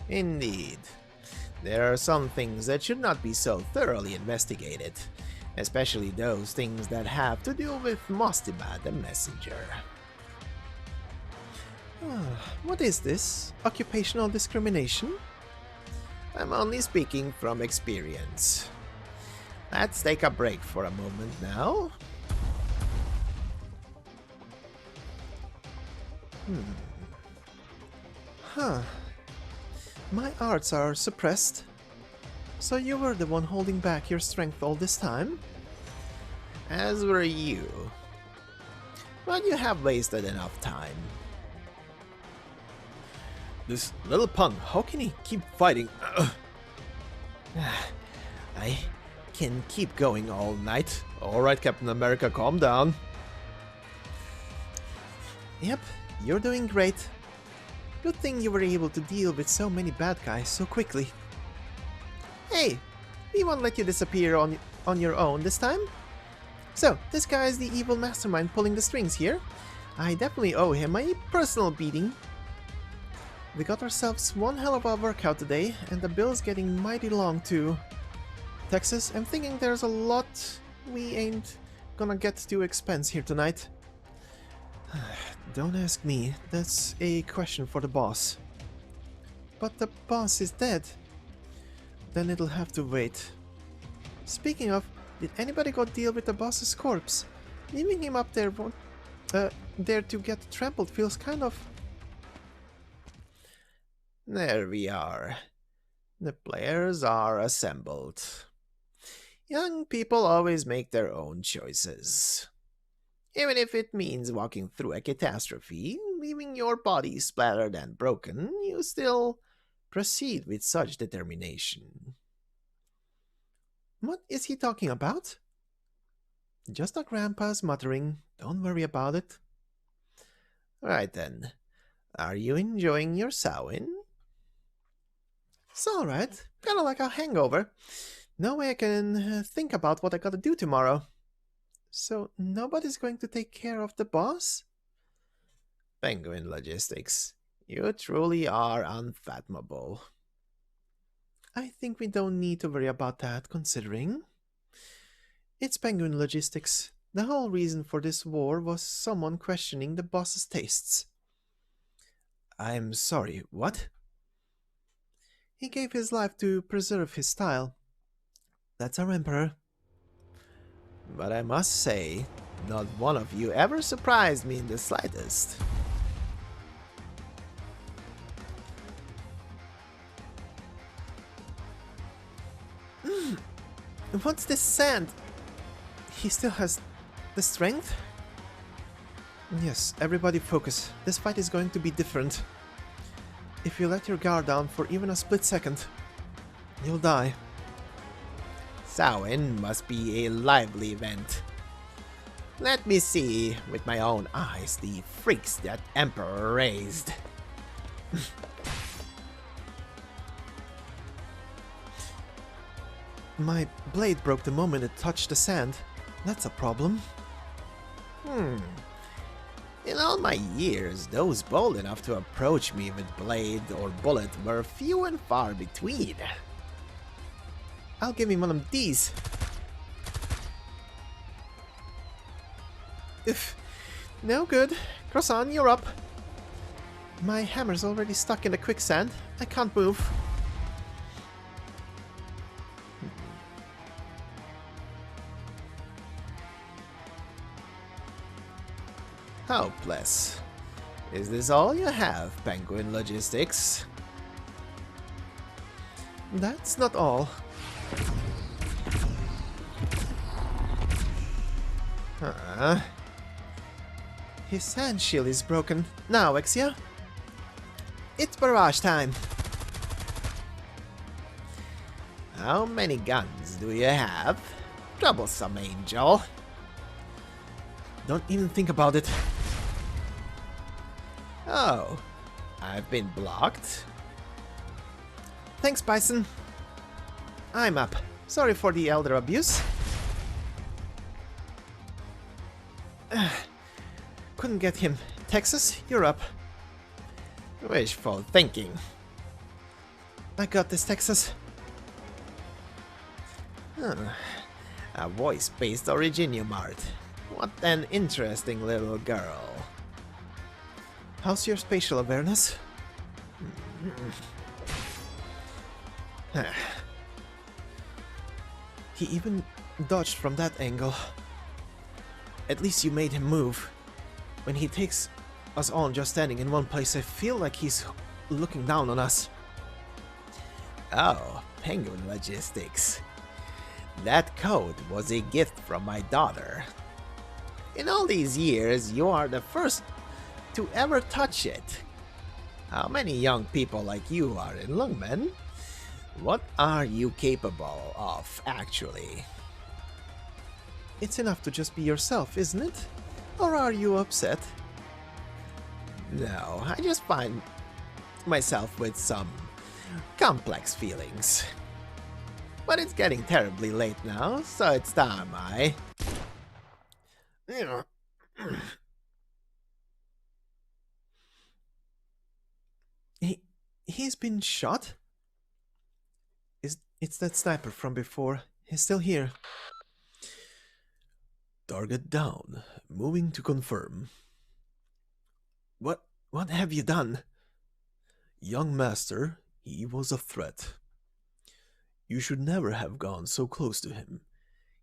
Indeed. There are some things that should not be so thoroughly investigated, especially those things that have to do with Mostima the Messenger. What is this? Occupational discrimination? I'm only speaking from experience. Let's take a break for a moment now. My arts are suppressed. So you were the one holding back your strength all this time? As were you. But you have wasted enough time. This little punk, how can he keep fighting? I can keep going all night. Alright, Captain America, calm down. Yep, you're doing great. Good thing you were able to deal with so many bad guys so quickly. Hey, we won't let you disappear on your own this time. So, this guy is the evil mastermind pulling the strings here. I definitely owe him a personal beating. We got ourselves one hell of a workout today, and the bill's getting mighty long too. Texas, I'm thinking there's a lot we ain't gonna get to expense here tonight. Don't ask me, that's a question for the boss. But the boss is dead. Then it'll have to wait. Speaking of, did anybody go deal with the boss's corpse? Leaving him up there to get trampled feels kind of... There we are. The players are assembled. Young people always make their own choices. Even if it means walking through a catastrophe, leaving your body splattered and broken, you still proceed with such determination. What is he talking about? Just a grandpa's muttering. Don't worry about it. Right then. Are you enjoying your Samhain? It's alright. Kinda like a hangover. No way I can think about what I gotta do tomorrow. So nobody's going to take care of the boss? Penguin Logistics, you truly are unfathomable. I think we don't need to worry about that, considering. It's Penguin Logistics. The whole reason for this war was someone questioning the boss's tastes. I'm sorry, what? He gave his life to preserve his style. That's our emperor. But I must say, not one of you ever surprised me in the slightest. What's this sand? He still has the strength? Yes, everybody focus. This fight is going to be different. If you let your guard down for even a split second, you'll die. Samhain must be a lively event. Let me see with my own eyes the freaks that Emperor raised. My blade broke the moment it touched the sand. That's a problem. In all my years, those bold enough to approach me with blade or bullet were few and far between. I'll give him one of these. If no good. Croissant, you're up. My hammer's already stuck in the quicksand. I can't move. Hopeless. Is this all you have, Penguin Logistics? That's not all. His sand shield is broken. Now, Exia. It's barrage time. How many guns do you have? Troublesome angel. Don't even think about it. Oh, I've been blocked? Thanks, Bison. I'm up. Sorry for the elder abuse. Couldn't get him. Texas, you're up. Wishful thinking. I got this, Texas. A voice-based Originium art. What an interesting little girl. How's your spatial awareness? He even dodged from that angle. At least you made him move. When he takes us on just standing in one place, I feel like he's looking down on us. Oh, Penguin Logistics. That code was a gift from my daughter. In all these years, you are the first to ever touch it. How many young people like you are in Lungmen? What are you capable of, actually? It's enough to just be yourself, isn't it? Or are you upset? No, I just find myself with some complex feelings. But it's getting terribly late now, so it's time He's been shot? It's that sniper from before. He's still here. Target down. Moving to confirm. What have you done? Young master, he was a threat. You should never have gone so close to him.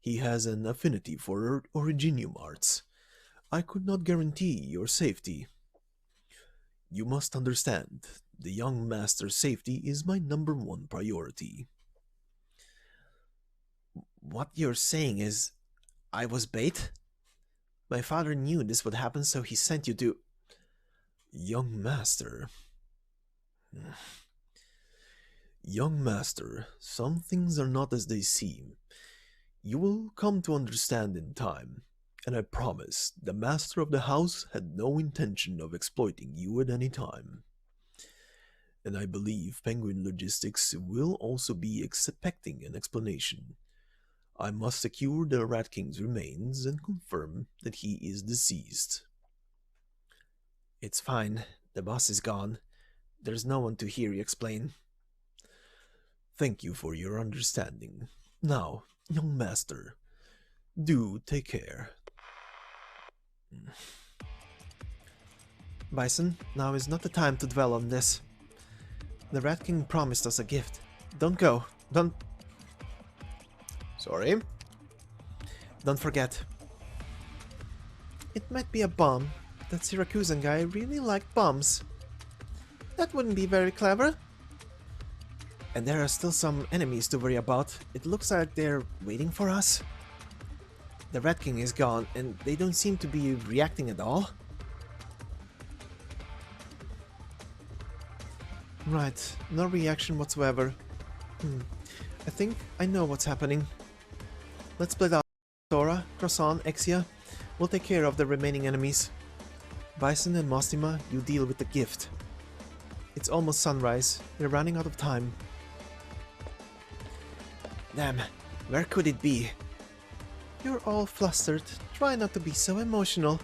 He has an affinity for Originium arts. I could not guarantee your safety. You must understand, the young master's safety is my #1 priority. What you're saying is, I was bait? My father knew this would happen, so he sent you to... Young master. Young master, some things are not as they seem. You will come to understand in time, and I promise the master of the house had no intention of exploiting you at any time. And I believe Penguin Logistics will also be expecting an explanation. I must secure the Rat King's remains and confirm that he is deceased. It's fine. The boss is gone. There's no one to hear you explain. Thank you for your understanding. Now, young master, do take care. Bison, now is not the time to dwell on this. The Rat King promised us a gift. Don't go. Sorry? Don't forget. It might be a bomb, but that Siracusan guy really liked bombs. That wouldn't be very clever. And there are still some enemies to worry about. It looks like they're waiting for us. The Rat King is gone, and they don't seem to be reacting at all. Right, no reaction whatsoever. I think I know what's happening. Let's split up. Sora, Croissant, Exia. We'll take care of the remaining enemies. Bison and Mostima, you deal with the gift. It's almost sunrise. We're running out of time. Damn, where could it be? You're all flustered. Try not to be so emotional.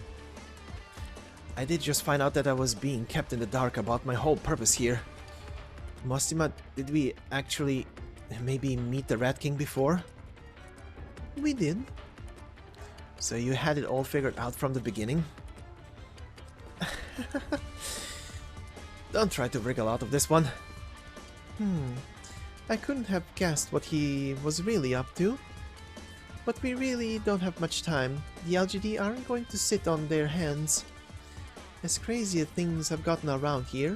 I did just find out that I was being kept in the dark about my whole purpose here. Mostima, did we actually maybe meet the Rat King before? We did. So you had it all figured out from the beginning? Don't try to wriggle out of this one. I couldn't have guessed what he was really up to. But we really don't have much time. The LGD aren't going to sit on their hands. As crazy as things have gotten around here,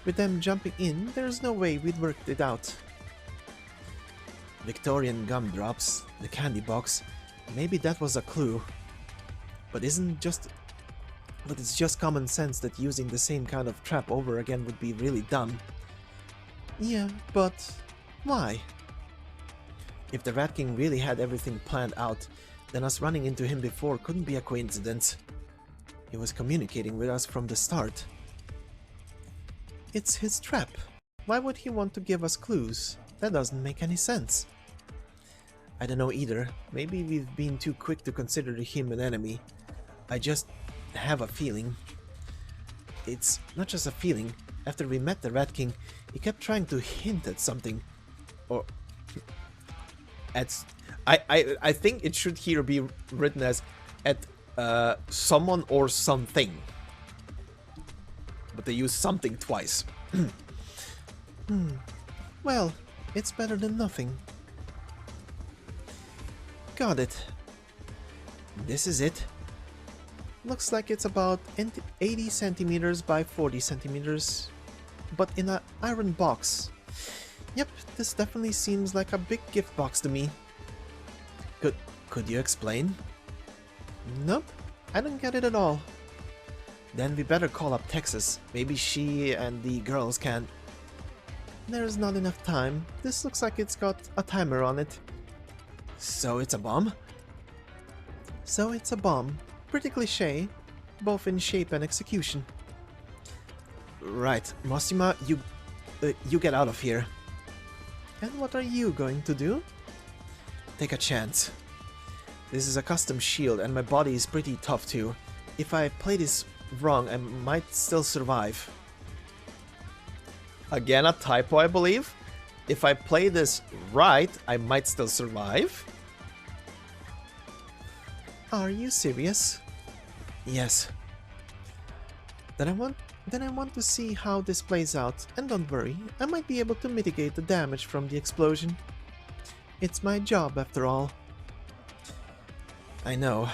with them jumping in, there's no way we'd worked it out. Victorian gumdrops, the candy box, maybe that was a clue. But it's just common sense that using the same kind of trap over again would be really dumb. Yeah, but why? If the Rat King really had everything planned out, then us running into him before couldn't be a coincidence. He was communicating with us from the start. It's his trap. Why would he want to give us clues? That doesn't make any sense. I don't know either. Maybe we've been too quick to consider him an enemy. I just have a feeling. It's not just a feeling. After we met the Rat King, he kept trying to hint at something. Or... I think it should here be written as at someone or something. But they use something twice. Well, it's better than nothing. Got it. This is it. Looks like it's about 80 centimeters by 40 centimeters, but in an iron box. Yep, this definitely seems like a big gift box to me. Could you explain? Nope, I don't get it at all. Then we better call up Texas. Maybe she and the girls can. There's not enough time. This looks like it's got a timer on it. So it's a bomb? So it's a bomb. Pretty cliche, both in shape and execution. Right, Mostima, you get out of here. And what are you going to do? Take a chance. This is a custom shield and my body is pretty tough too. If I play this wrong, I might still survive. Again, a typo, I believe. If I play this right, I might still survive. Are you serious? Yes. Then I want to see how this plays out, and don't worry, I might be able to mitigate the damage from the explosion. It's my job after all. I know.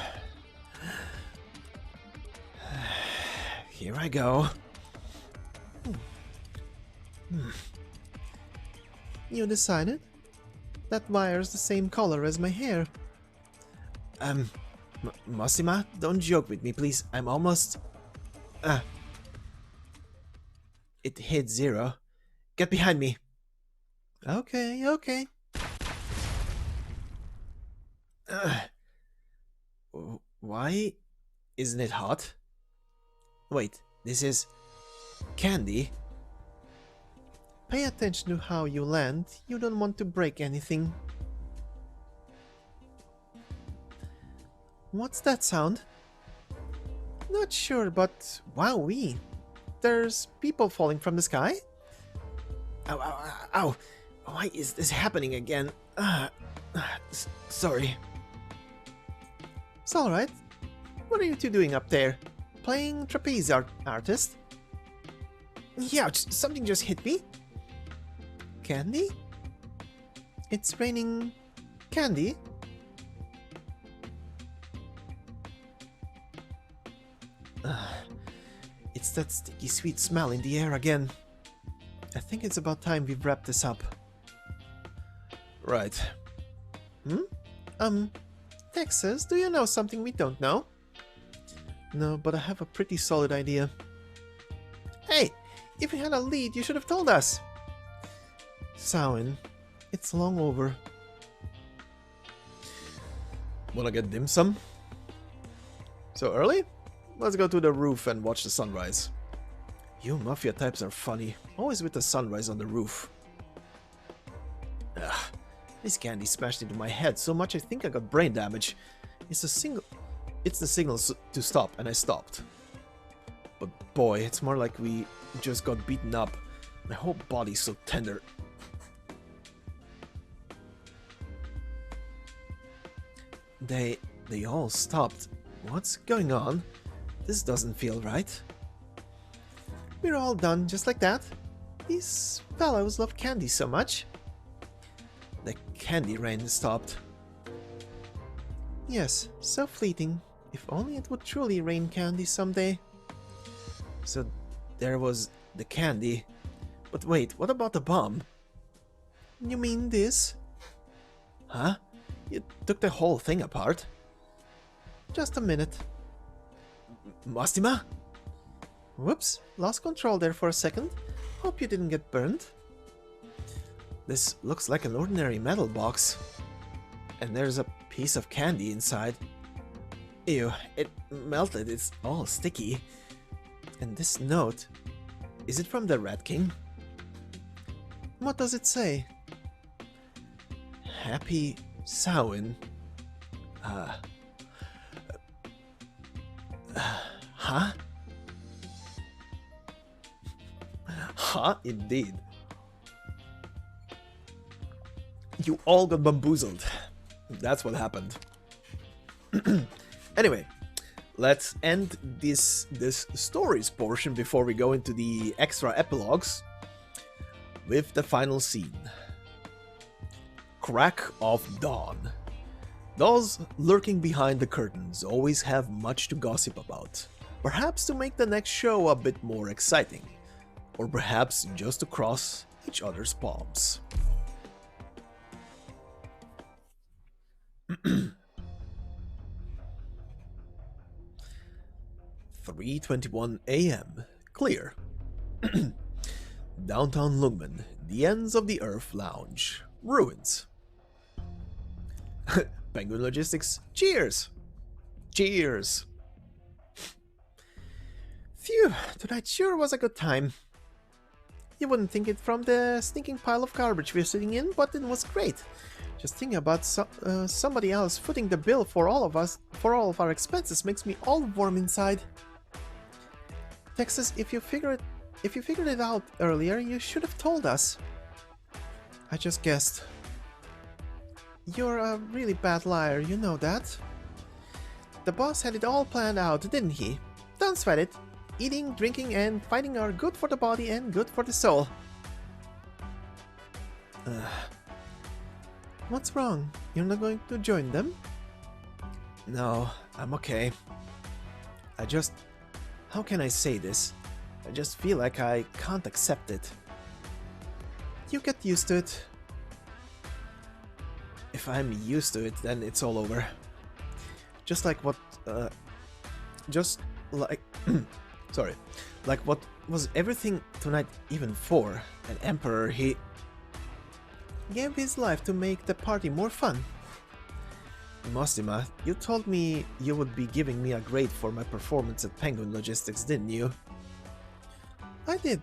Here I go. You decided? That wire's the same color as my hair. Mostima, don't joke with me, please. I'm almost... It hit 0. Get behind me. Okay, okay. Why isn't it hot? Wait, this is... candy? Pay attention to how you land. You don't want to break anything. What's that sound? Not sure, but wowee. There's people falling from the sky? Ow, ow, ow, ow. Why is this happening again? Sorry. It's alright. What are you two doing up there? Playing trapeze artist? Yeah, something just hit me. Candy? It's raining candy? It's that sticky sweet smell in the air again. I think it's about time we wrap this up. Right. Texas, do you know something we don't know? No, but I have a pretty solid idea. Hey, if you had a lead, you should have told us. Samhain, it's long over. Wanna get dim sum? So early? Let's go to the roof and watch the sunrise. You Mafia types are funny, always with the sunrise on the roof. Ugh, this candy smashed into my head so much I think I got brain damage. It's the signal to stop, and I stopped. But boy, it's more like we just got beaten up. My whole body's so tender. They all stopped. What's going on? This doesn't feel right. We're all done just like that. These fellows love candy so much. The candy rain stopped. Yes, so fleeting. If only it would truly rain candy someday. So there was the candy. But wait, what about the bomb? You mean this? Huh? You took the whole thing apart? Just a minute. Mastima? Whoops, lost control there for a second. Hope you didn't get burned. This looks like an ordinary metal box. And there's a piece of candy inside. Ew, it melted, it's all sticky. And this note, is it from the Rat King? What does it say? Happy Samhain. Huh? Huh, indeed. You all got bamboozled. That's what happened. Anyway, let's end this stories portion before we go into the extra epilogues with the final scene. Crack of dawn. Those lurking behind the curtains always have much to gossip about. Perhaps to make the next show a bit more exciting. Or perhaps just to cross each other's palms. 3:21 a.m. Clear. Downtown Lungmen, the ends of the Earth Lounge. Ruins. Penguin Logistics, cheers! Cheers! Phew, tonight sure was a good time. You wouldn't think it from the stinking pile of garbage we're sitting in, but it was great. Just thinking about somebody else footing the bill for all of us, for all of our expenses, makes me all warm inside. Texas, if you figured it out earlier, you should have told us. I just guessed. You're a really bad liar, you know that. The boss had it all planned out, didn't he? Don't sweat it. Eating, drinking, and fighting are good for the body and good for the soul. What's wrong? You're not going to join them? No, I'm okay. How can I say this? I just feel like I can't accept it. You get used to it. If I'm used to it, then it's all over. Just like what, sorry. Like what was everything tonight even for? An emperor, he gave his life to make the party more fun. Mostima, you told me you would be giving me a grade for my performance at Penguin Logistics, didn't you? I did.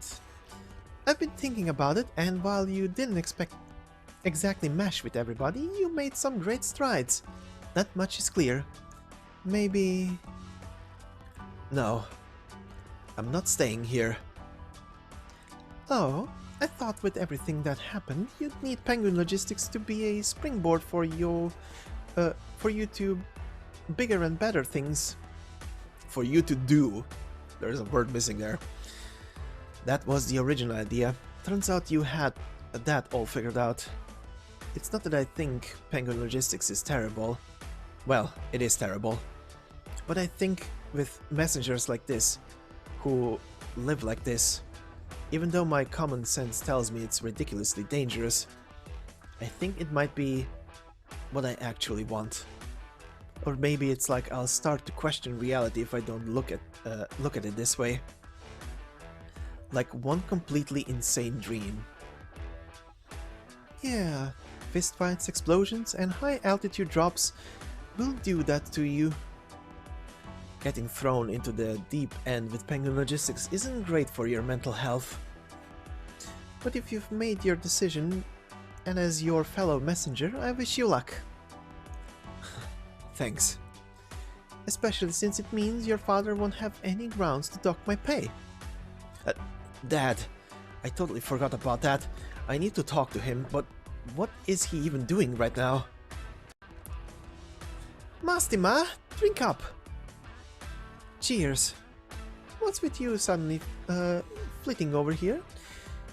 I've been thinking about it, and while you didn't exactly mesh with everybody, you made some great strides. That much is clear. Maybe... No. I'm not staying here. Oh, I thought with everything that happened, you'd need Penguin Logistics to be a springboard for you to bigger and better things. For you to do. There's a word missing there. That was the original idea. Turns out you had that all figured out. It's not that I think Penguin Logistics is terrible. Well, it is terrible. But I think with messengers like this, who live like this, even though my common sense tells me it's ridiculously dangerous, I think it might be what I actually want. Or maybe it's like I'll start to question reality if I don't look at it this way. Like one completely insane dream. Yeah, fistfights, explosions, and high altitude drops will do that to you. Getting thrown into the deep end with Penguin Logistics isn't great for your mental health. But if you've made your decision, and as your fellow messenger, I wish you luck. Thanks. Especially since it means your father won't have any grounds to dock my pay. Dad, I totally forgot about that. I need to talk to him, but what is he even doing right now? Mastima, drink up! Cheers. What's with you suddenly, flitting over here?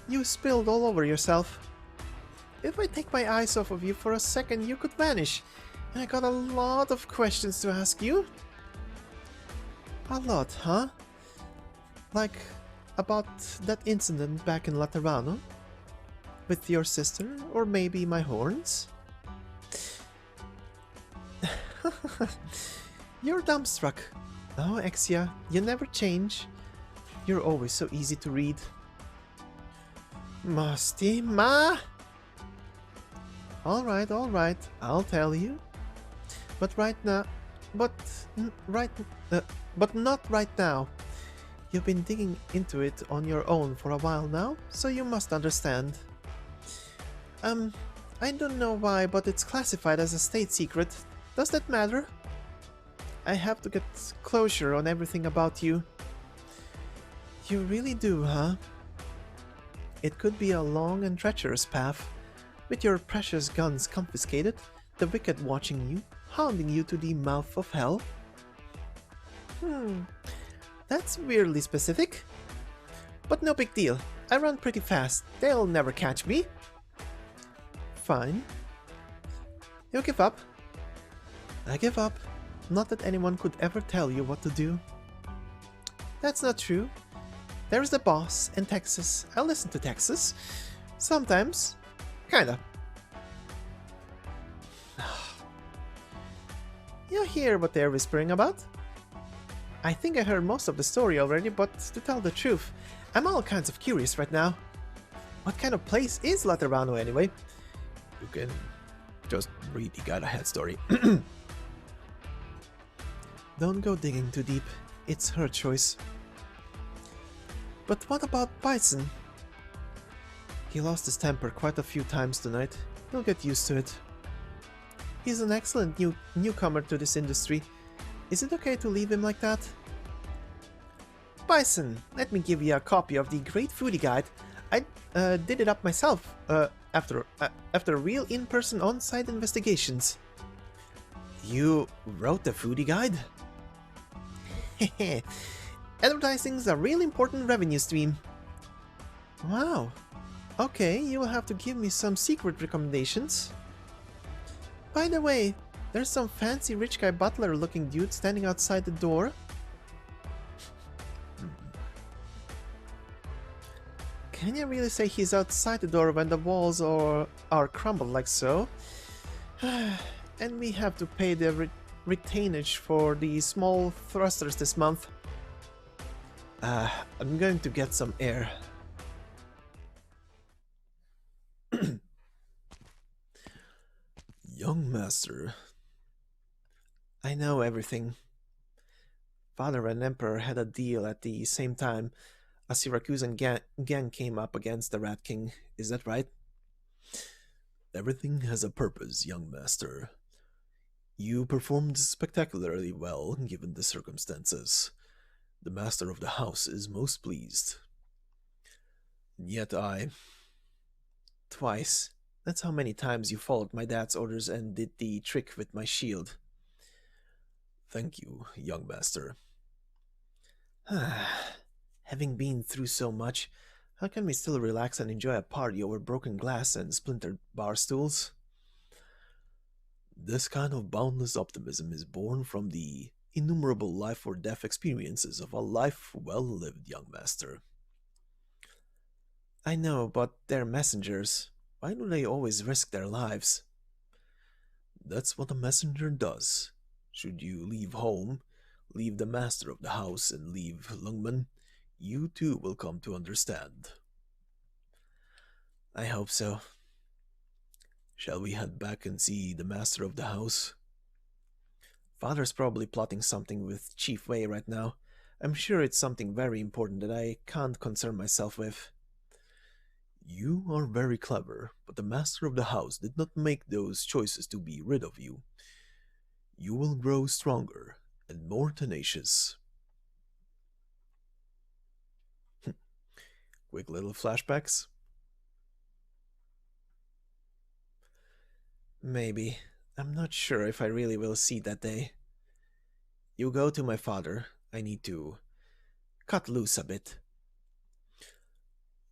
You spilled all over yourself. If I take my eyes off of you for a second, you could vanish. And I got a lot of questions to ask you. A lot, huh? Like, about that incident back in Laterano? With your sister? Or maybe my horns? You're dumbstruck. Oh, Exia, you never change. You're always so easy to read. Mastima! Alright, I'll tell you. But not right now. You've been digging into it on your own for a while now, so you must understand. I don't know why, but it's classified as a state secret. Does that matter? I have to get closure on everything about you. You really do, huh? It could be a long and treacherous path, with your precious guns confiscated, the wicked watching you, hounding you to the mouth of hell. That's weirdly specific. But no big deal. I run pretty fast. They'll never catch me. Fine. You give up? I give up. Not that anyone could ever tell you what to do. That's not true. There's the boss and Texas. I listen to Texas. Sometimes. Kinda. You hear what they're whispering about? I think I heard most of the story already, but to tell the truth, I'm all kinds of curious right now. What kind of place is Laterano anyway? You can just read the guide ahead story. Don't go digging too deep. It's her choice. But what about Bison? He lost his temper quite a few times tonight. He'll get used to it. He's an excellent newcomer to this industry. Is it okay to leave him like that? Bison, let me give you a copy of the Great Foodie Guide. I did it up myself after real in-person on-site investigations. You wrote the foodie guide? Advertising's a real important revenue stream. Wow. Okay, you will have to give me some secret recommendations. By the way, there's some fancy rich guy butler looking dude standing outside the door. Can you really say he's outside the door when the walls are crumbled like so? And we have to pay the retainage for the small thrusters this month. I'm going to get some air. Young master. I know everything. Father and Emperor had a deal at the same time. A Siracusan gang came up against the Rat King. Is that right? Everything has a purpose, young master. You performed spectacularly well, given the circumstances. The master of the house is most pleased. Yet I... Twice. That's how many times you followed my dad's orders and did the trick with my shield. Thank you, young master. Having been through so much, how can we still relax and enjoy a party over broken glass and splintered bar stools? This kind of boundless optimism is born from the innumerable life or death experiences of a life well lived, young master. I know, but they're messengers. Why do they always risk their lives? That's what a messenger does. Should you leave home, leave the master of the house, and leave Lungman, you too will come to understand. I hope so. Shall we head back and see the master of the house? Father's probably plotting something with Chief Wei right now. I'm sure it's something very important that I can't concern myself with. You are very clever, but the master of the house did not make those choices to be rid of you. You will grow stronger and more tenacious. Quick little flashbacks. Maybe. I'm not sure if I really will see that day. You go to my father. I need to cut loose a bit.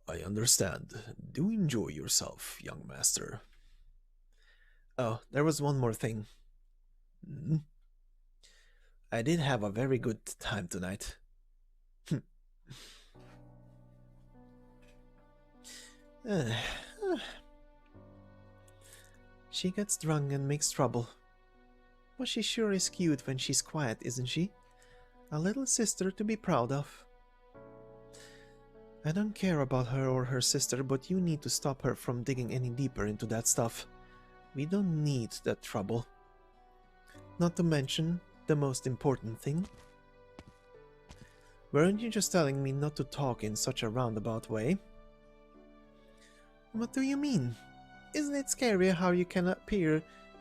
I understand. Do enjoy yourself, young master. Oh, there was one more thing. Hmm? I did have a very good time tonight. She gets drunk and makes trouble. But she sure is cute when she's quiet, isn't she? A little sister to be proud of. I don't care about her or her sister, but you need to stop her from digging any deeper into that stuff. We don't need that trouble. Not to mention the most important thing. Weren't you just telling me not to talk in such a roundabout way? What do you mean? Isn't it scary how you can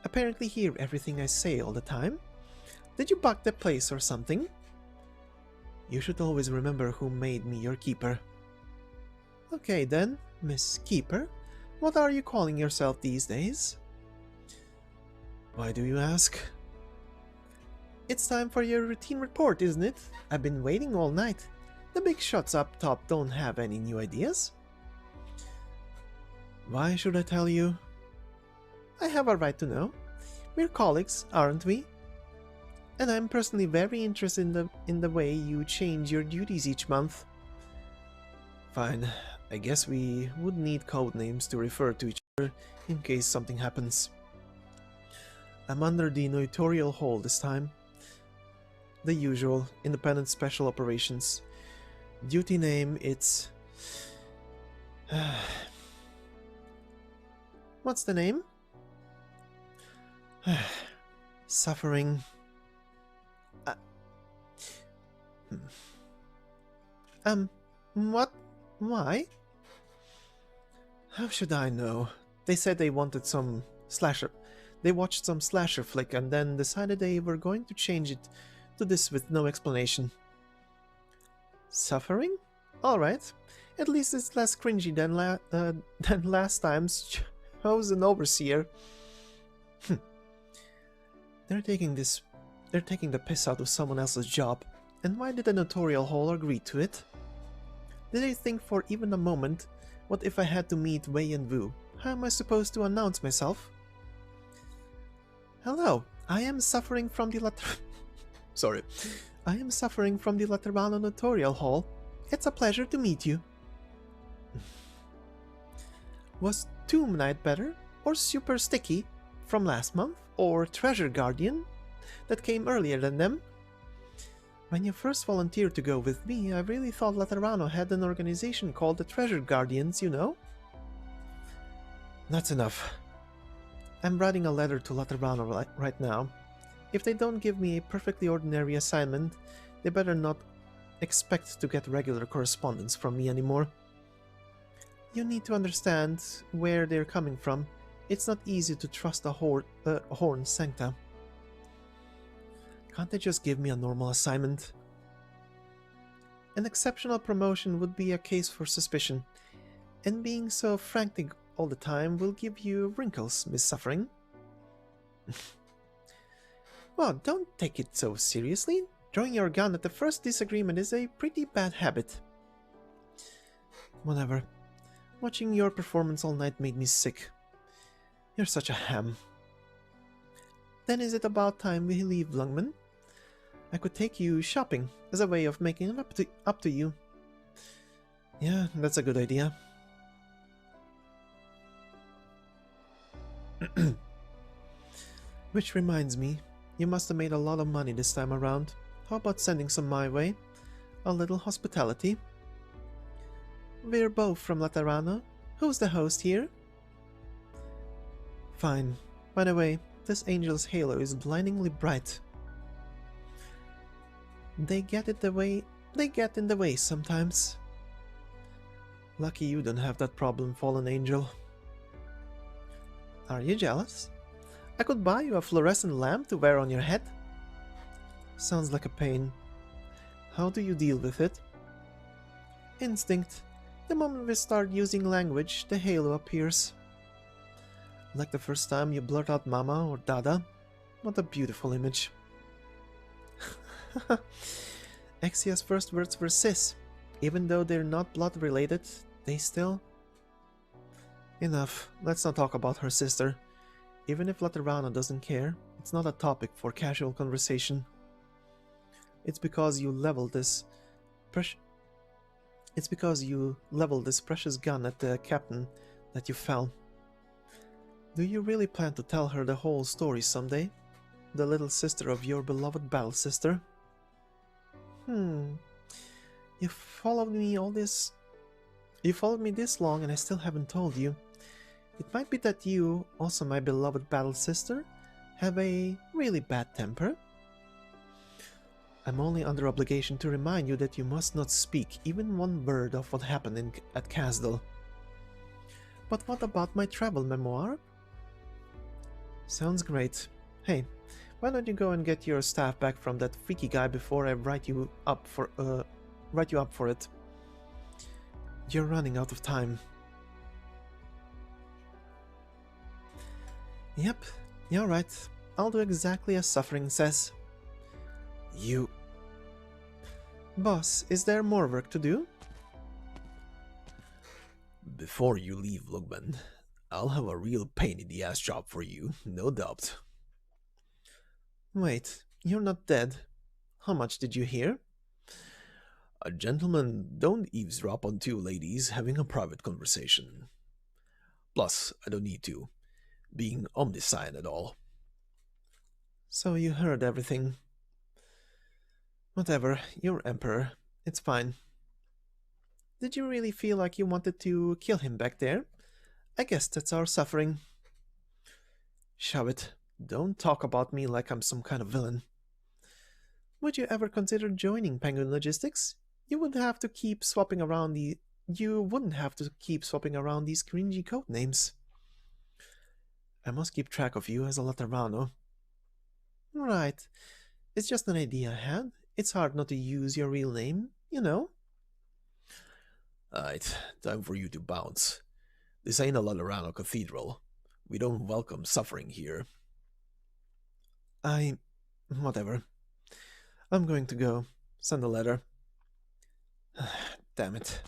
apparently hear everything I say all the time? Did you bug the place or something? You should always remember who made me your keeper. Okay then, Miss Keeper. What are you calling yourself these days? Why do you ask? It's time for your routine report, isn't it? I've been waiting all night. The big shots up top don't have any new ideas. Why should I tell you? I have a right to know. We're colleagues, aren't we? And I'm personally very interested in the way you change your duties each month. Fine. I guess we would need code names to refer to each other in case something happens. I'm under the notarial hole this time. The usual, independent special operations. Duty name, it's... What's the name? Suffering. What? Why? How should I know? They said they wanted some slasher. They watched some slasher flick and then decided they were going to change it to this with no explanation. Suffering? Alright. At least it's less cringy than last time's chosen overseer. They're taking the piss out of someone else's job. And why did the notarial hall agree to it? Did they think for even a moment, what if I had to meet Wei and Wu? How am I supposed to announce myself? Hello, I am suffering from the Sorry. I am suffering from the Laterano Notarial Hall. It's a pleasure to meet you. Was Tomb Knight better? Or Super Sticky from last month? Or Treasure Guardian that came earlier than them? When you first volunteered to go with me, I really thought Laterano had an organization called the Treasure Guardians, you know? That's enough. I'm writing a letter to Laterano right now. If they don't give me a perfectly ordinary assignment, they better not expect to get regular correspondence from me anymore. You need to understand where they're coming from. It's not easy to trust a Horn Sancta. Can't they just give me a normal assignment? An exceptional promotion would be a case for suspicion, and being so frantic all the time will give you wrinkles, Miss Suffering. Well, don't take it so seriously. Throwing your gun at the first disagreement is a pretty bad habit. Whatever. Watching your performance all night made me sick. You're such a ham. Then is it about time we leave, Lungman? I could take you shopping as a way of making it up to you. Yeah, that's a good idea. Which reminds me, you must have made a lot of money this time around. How about sending some my way? A little hospitality? We're both from Laterano. Who's the host here? Fine. By the way, this angel's halo is blindingly bright. They get in the way sometimes. Lucky you don't have that problem, fallen angel. Are you jealous? I could buy you a fluorescent lamp to wear on your head. Sounds like a pain. How do you deal with it? Instinct. The moment we start using language, the halo appears. Like the first time you blurt out mama or dada. What a beautiful image. Exia's first words were sis. Even though they're not blood related, they still... Enough. Let's not talk about her sister. Even if Laterano doesn't care, it's not a topic for casual conversation. It's because you leveled this precious gun at the captain that you fell. Do you really plan to tell her the whole story someday? The little sister of your beloved battle sister? You followed me this long and I still haven't told you. It might be that you, also my beloved battle sister, have a really bad temper. I'm only under obligation to remind you that you must not speak even one word of what happened at Castle. But what about my travel memoir? Sounds great. Hey, why don't you go and get your staff back from that freaky guy before I write you up for it? You're running out of time. Yep, you're right. I'll do exactly as Suffering says. You... Boss, is there more work to do? Before you leave, Lugman, I'll have a real pain-in-the-ass job for you, no doubt. Wait, you're not dead. How much did you hear? A gentleman don't eavesdrop on two ladies having a private conversation. Plus, I don't need to, being omniscient at all. So you heard everything. Whatever, you're Emperor. It's fine. Did you really feel like you wanted to kill him back there? I guess that's our Suffering. Shove it. Don't talk about me like I'm some kind of villain. Would you ever consider joining Penguin Logistics? You wouldn't have to keep swapping around these cringy code names. I must keep track of you as a Laterano. Right. It's just an idea I had. It's hard not to use your real name, you know. Alright, time for you to bounce. This ain't a Laterano cathedral. We don't welcome suffering here. Whatever. I'm going to go. Send a letter. Damn it.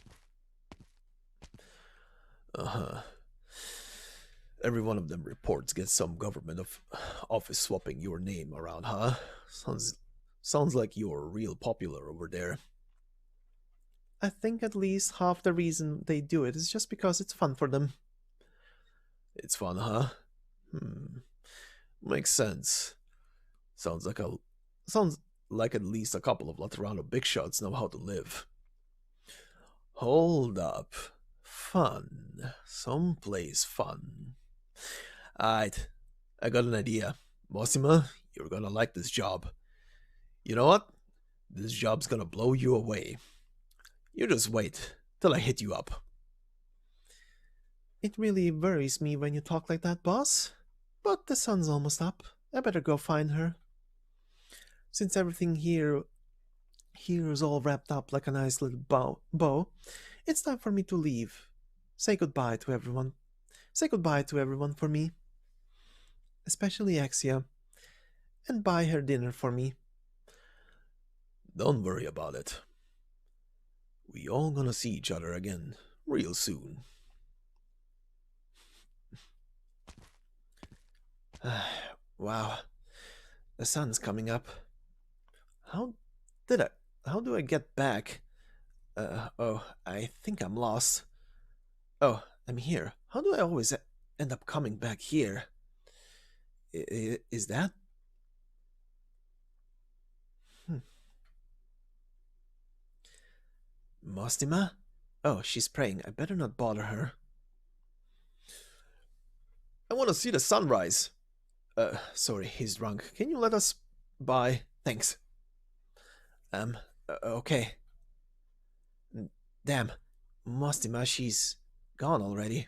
Every one of them reports gets some government office swapping your name around, huh? Sounds like you're real popular over there. I think at least half the reason they do it is just because it's fun for them. It's fun, huh? Makes sense. Sounds like at least a couple of Laterano big shots know how to live. Hold up. Fun. Someplace fun. Alright, I got an idea. Mosima, you're gonna like this job. You know what? This job's gonna blow you away. You just wait till I hit you up. It really worries me when you talk like that, boss. But the sun's almost up. I better go find her. Since everything here is all wrapped up like a nice little bow, it's time for me to leave. Say goodbye to everyone. Say goodbye to everyone for me. Especially Axia. And buy her dinner for me. Don't worry about it. We all gonna see each other again real soon. Wow. The sun's coming up. How do I get back? Oh, I think I'm lost. Oh, I'm here. How do I always end up coming back here? Is that? Mostima? Oh, she's praying. I better not bother her. I want to see the sunrise. Sorry, he's drunk. Can you let us by? Thanks. Okay. Damn. Mostima, she's gone already.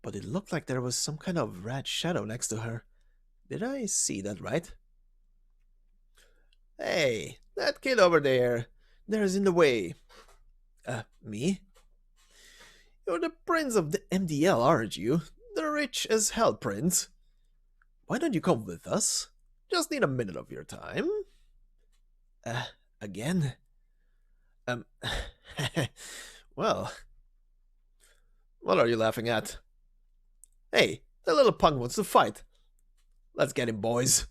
But it looked like there was some kind of red shadow next to her. Did I see that right? Hey, that kid over there. There's in the way. Me? You're the prince of the MDL, aren't you? The rich as hell prince. Why don't you come with us? Just need a minute of your time. Again? Well. What are you laughing at? Hey, the little punk wants to fight. Let's get him, boys.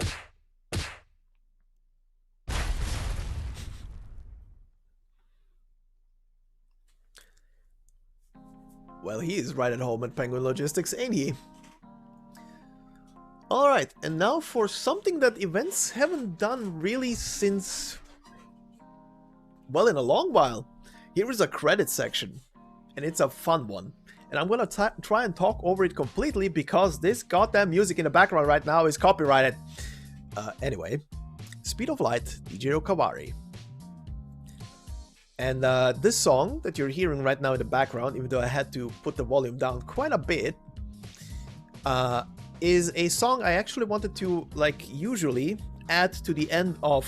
Well, he is right at home at Penguin Logistics, ain't he? Alright, and now for something that events haven't done really since... well, in a long while. Here is a credit section, and it's a fun one. And I'm gonna try and talk over it completely because this goddamn music in the background right now is copyrighted. Anyway, Speed of Light, DJ Okawari. And this song that you're hearing right now in the background, even though I had to put the volume down quite a bit, is a song I actually wanted to, like usually, add to the end of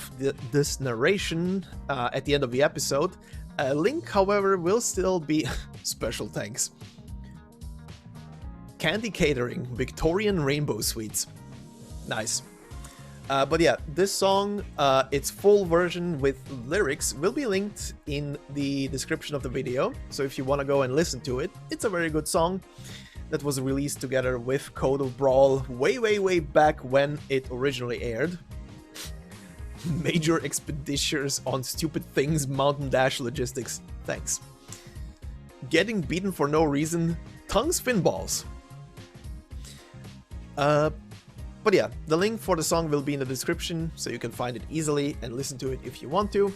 this narration at the end of the episode. A link, however, will still be... special thanks. Candy Catering, Victorian Rainbow Sweets. Nice. But yeah, this song, its full version with lyrics will be linked in the description of the video. So if you want to go and listen to it, it's a very good song that was released together with Code of Brawl way back when it originally aired. Major expeditions on stupid things, Mountain Dash Logistics. Thanks. Getting beaten for no reason, tongue spin balls. But yeah, the link for the song will be in the description, so you can find it easily and listen to it if you want to.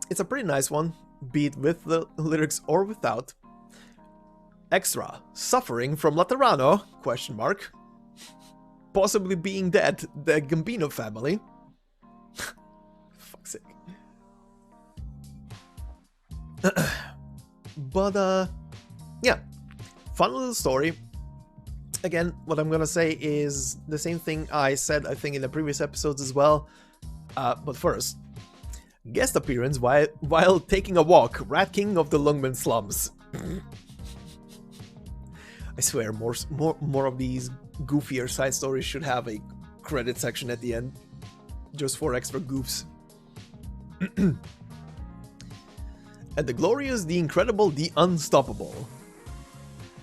It's a pretty nice one, be it with the lyrics or without. Extra, suffering from Laterano, question mark. Possibly being dead, the Gambino family. Fuck's sake. But, yeah, fun little story. Again, what I'm gonna say is the same thing I said, I think, in the previous episodes as well. But first, guest appearance while taking a walk, Rat King of the Lungmen slums. I swear, more of these goofier side stories should have a credit section at the end, just for extra goofs. And the glorious, the incredible, the unstoppable,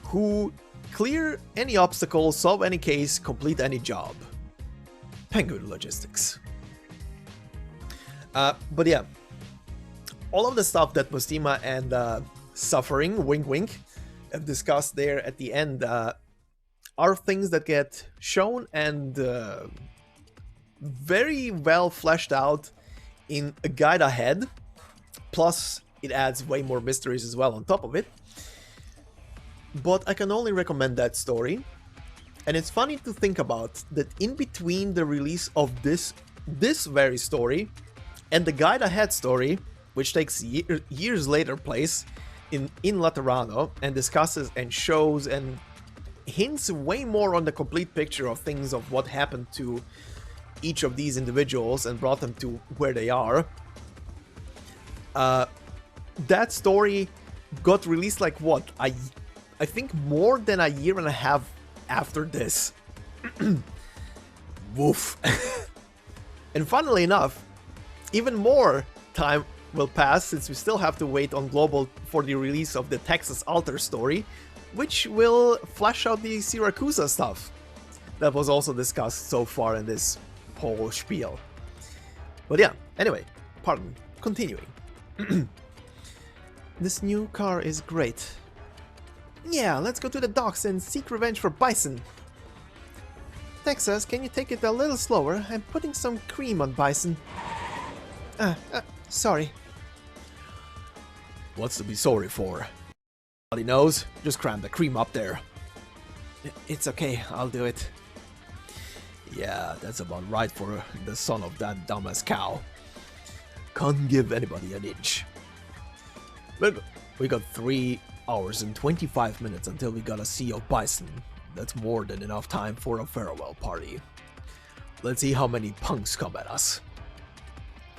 who clear any obstacle, solve any case, complete any job. Penguin Logistics. But yeah, all of the stuff that Mostima and Suffering, wink wink, have discussed there at the end are things that get shown and very well fleshed out in a guide ahead. Plus, it adds way more mysteries as well on top of it. But I can only recommend that story. And it's funny to think about that in between the release of this very story and the guide ahead story, which takes years later place in Laterano and discusses and shows and hints way more on the complete picture of things of what happened to each of these individuals and brought them to where they are. That story got released like what? I think more than a year and a half after this. Woof. And funnily enough, even more time will pass since we still have to wait on Global for the release of the Texas Alter story, which will flesh out the Siracusa stuff that was also discussed so far in this whole spiel. But yeah, anyway, pardon, continuing. This new car is great. Yeah, let's go to the docks and seek revenge for Bison. Texas, can you take it a little slower? I'm putting some cream on Bison. Sorry. What's to be sorry for? Nobody knows. Just cram the cream up there. It's okay, I'll do it. Yeah, that's about right for the son of that dumbass cow. Can't give anybody an inch. But we got 3 hours and 25 minutes until we got a sea of bison. That's more than enough time for a farewell party. Let's see how many punks come at us.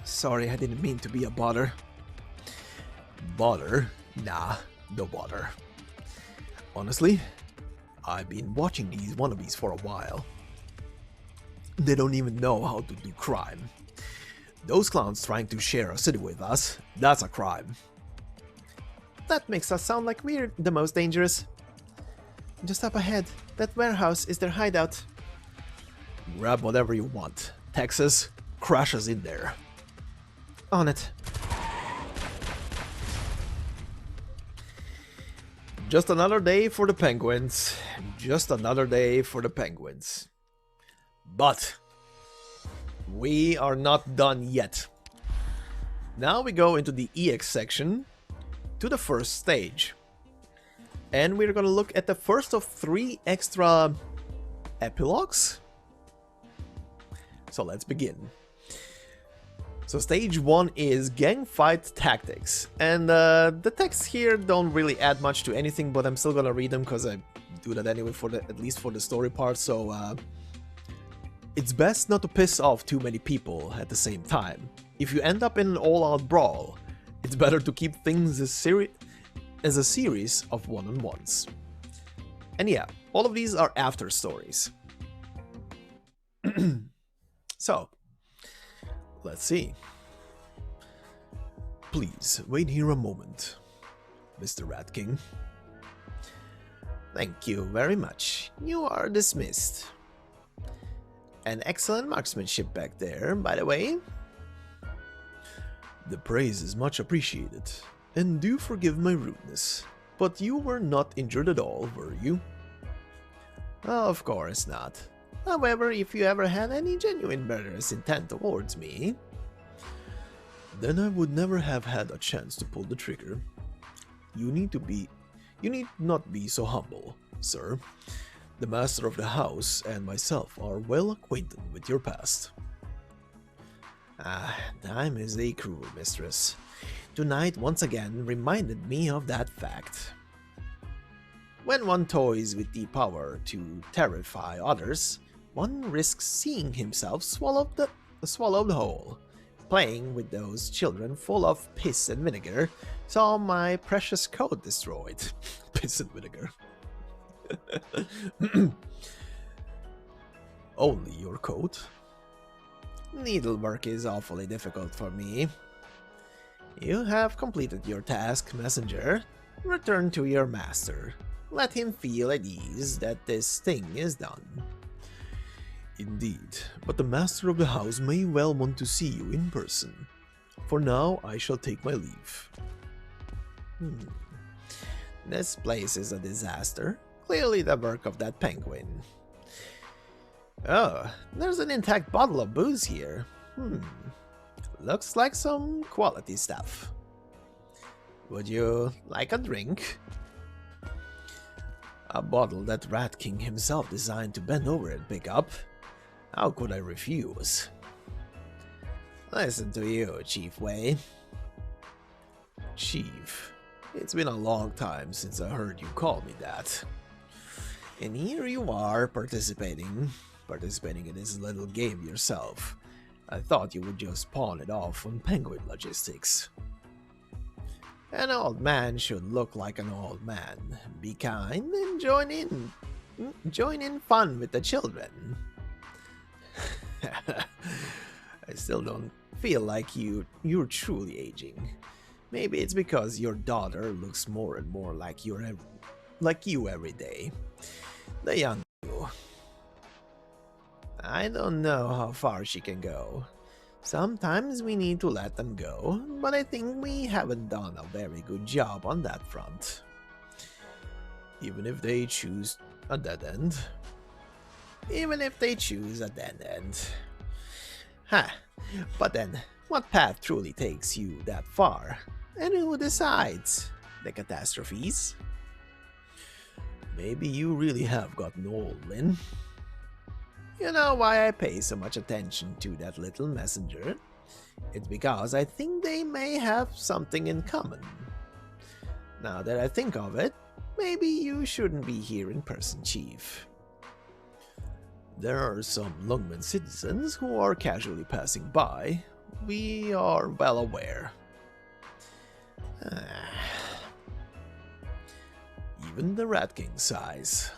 Sorry, I didn't mean to be a bother. Bother? Nah, no bother. Honestly, I've been watching these wannabes for a while. They don't even know how to do crime. Those clowns trying to share a city with us, that's a crime. That makes us sound like we're the most dangerous. Just up ahead, that warehouse is their hideout. Grab whatever you want. Texas, crash us in there. On it. Just another day for the penguins. Just another day for the penguins. But we are not done yet. Now we go into the EX section to the first stage. And we're gonna look at the first of 3 extra epilogues. So let's begin. So stage 1 is gang fight tactics, and the texts here don't really add much to anything, but I'm still gonna read them because I do that anyway for at least for the story part. So it's best not to piss off too many people at the same time. If you end up in an all-out brawl, it's better to keep things as a series of one-on-ones. And yeah, all of these are after stories. So let's see. Please, wait here a moment, Mr. Rat King. Thank you very much. You are dismissed. An excellent marksmanship back there, by the way. The praise is much appreciated, and do forgive my rudeness, but you were not injured at all, were you? Of course not. However, if you ever had any genuine murderous intent towards me, then I would never have had a chance to pull the trigger. You need not be so humble, sir. The master of the house and myself are well acquainted with your past. Time is a cruel mistress. Tonight once again reminded me of that fact. When one toys with the power to terrify others, one risks seeing himself swallowed whole. Playing with those children full of piss and vinegar saw my precious coat destroyed. Piss and vinegar. Only your coat? Needlework is awfully difficult for me. You have completed your task, messenger. Return to your master. Let him feel at ease that this thing is done. Indeed, but the master of the house may well want to see you in person. For now, I shall take my leave. This place is a disaster. Clearly the work of that penguin. Oh, there's an intact bottle of booze here. Looks like some quality stuff. Would you like a drink? A bottle that Rat King himself designed to bend over and pick up. How could I refuse? Listen to you, Chief Waai. Chief, it's been a long time since I heard you call me that. And here you are participating in this little game yourself. I thought you would just pawn it off on penguin logistics. An old man should look like an old man. Be kind and join in fun with the children. I still don't feel like you're truly aging. Maybe it's because your daughter looks more and more like you every day. The young you. I don't know how far she can go. Sometimes we need to let them go, but I think we haven't done a very good job on that front. Even if they choose a dead end. Even if they choose a dead end. Huh. But then, what path truly takes you that far? And who decides? The catastrophes? Maybe you really have gotten old, Lin. You know why I pay so much attention to that little messenger? It's because I think they may have something in common. Now that I think of it, maybe you shouldn't be here in person, Chief. There are some Lungmen citizens who are casually passing by. We are well aware. Even the Rat King sighs.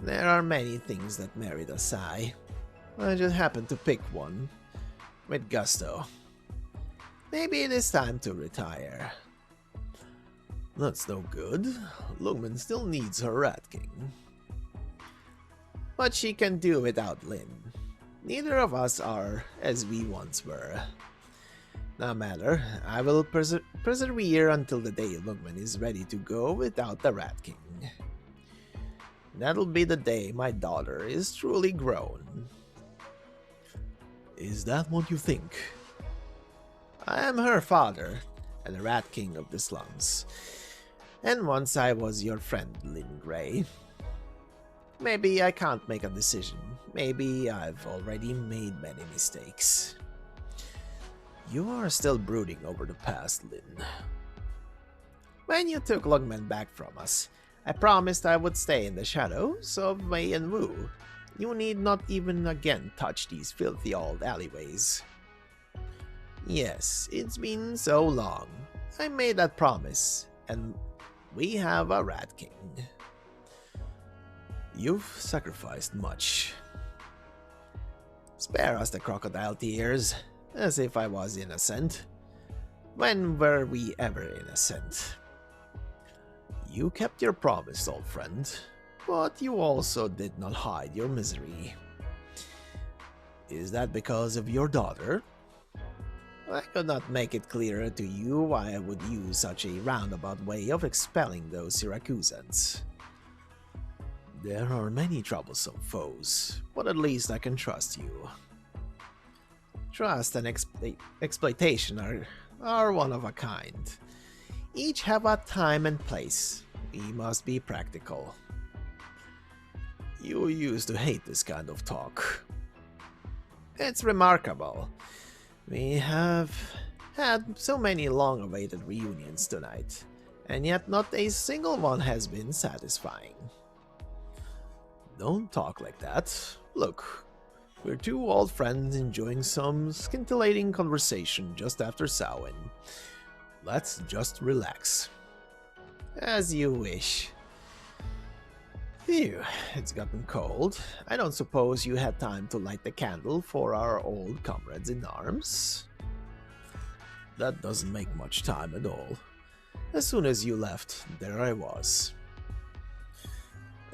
There are many things that merit a sigh. I just happened to pick one. With gusto. Maybe it is time to retire. That's no good. Lungmen still needs her Rat King. But she can do without Lin. Neither of us are as we once were. No matter, I will persevere until the day Lungmen is ready to go without the Rat King. That'll be the day my daughter is truly grown. Is that what you think? I am her father, and the Rat King of the slums. And once I was your friend, Lin Gray. Maybe I can't make a decision. Maybe I've already made many mistakes. You are still brooding over the past, Lin. When you took Lungmen back from us, I promised I would stay in the shadows of Waai and Fu. You need not even again touch these filthy old alleyways. Yes, it's been so long. I made that promise, and we have a Rat King. You've sacrificed much. Spare us the crocodile tears, as if I was innocent. When were we ever innocent? You kept your promise, old friend, but you also did not hide your misery. Is that because of your daughter? I could not make it clearer to you why I would use such a roundabout way of expelling those Siracusans. There are many troublesome foes, but at least I can trust you. Trust and exploitation are one of a kind. Each have a time and place. We must be practical. You used to hate this kind of talk. It's remarkable. We have had so many long-awaited reunions tonight, and yet not a single one has been satisfying. Don't talk like that. Look, we're two old friends enjoying some scintillating conversation just after Samhain. Let's just relax. As you wish. Phew, it's gotten cold. I don't suppose you had time to light the candle for our old comrades in arms? That doesn't make much time at all. As soon as you left, there I was.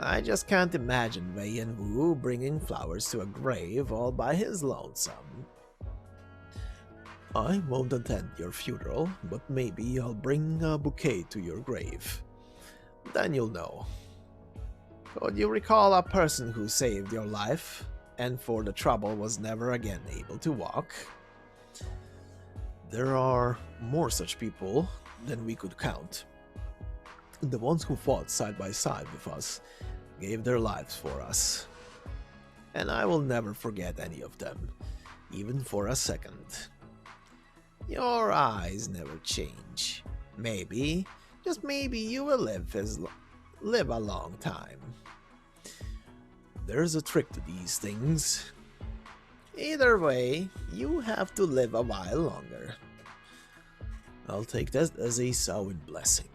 I just can't imagine Waai and Fu bringing flowers to a grave all by his lonesome. I won't attend your funeral, but maybe I'll bring a bouquet to your grave. Then you'll know. Could you recall a person who saved your life, and for the trouble was never again able to walk? There are more such people than we could count. The ones who fought side by side with us gave their lives for us. And I will never forget any of them, even for a second. Your eyes never change. Maybe, just maybe you will live a long time. There's a trick to these things. Either way, you have to live a while longer. I'll take that as a Samhain blessing.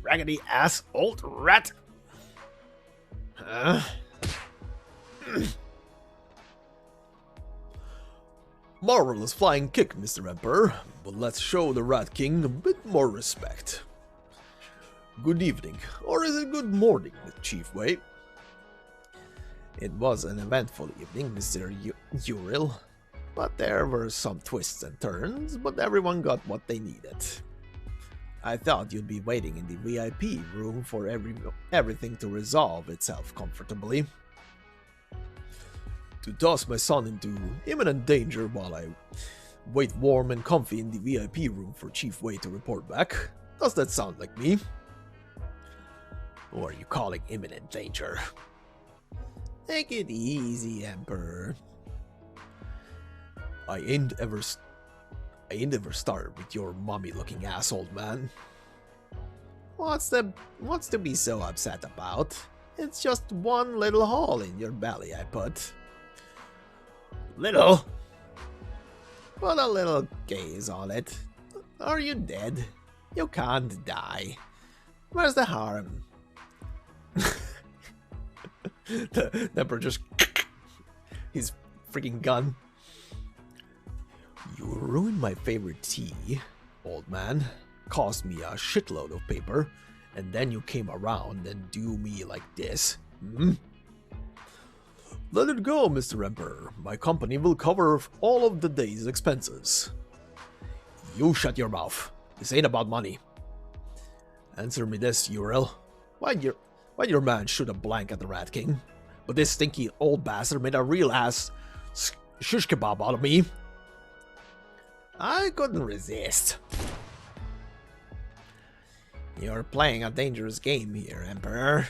Raggedy ass old rat! Marvelous flying kick, Mr. Emperor, but let's show the Rat King a bit more respect. Good evening, or is it good morning, Chief Waai? It was an eventful evening, Mr. Uriel, but there were some twists and turns, but everyone got what they needed. I thought you'd be waiting in the VIP room for everything to resolve itself comfortably. To toss my son into imminent danger while I wait warm and comfy in the VIP room for Chief Waai to report back? Does that sound like me? Who are you calling imminent danger? Take it easy, Emperor. I ain't ever started with your mummy-looking ass, old man. What's to be so upset about? It's just one little hole in your belly I put. Little? Put a little gaze on it. Are you dead? You can't die. Where's the harm? The Emperor just his freaking gun. You ruined my favorite tea, old man. Cost me a shitload of paper, and then you came around and do me like this. Hmm? Let it go, Mr. Emperor. My company will cover all of the day's expenses. You shut your mouth. This ain't about money. Answer me this, Uriel. Why'd your man shoot a blank at the Rat King? But this stinky old bastard made a real ass shish kebab out of me. I couldn't resist. You're playing a dangerous game here, Emperor.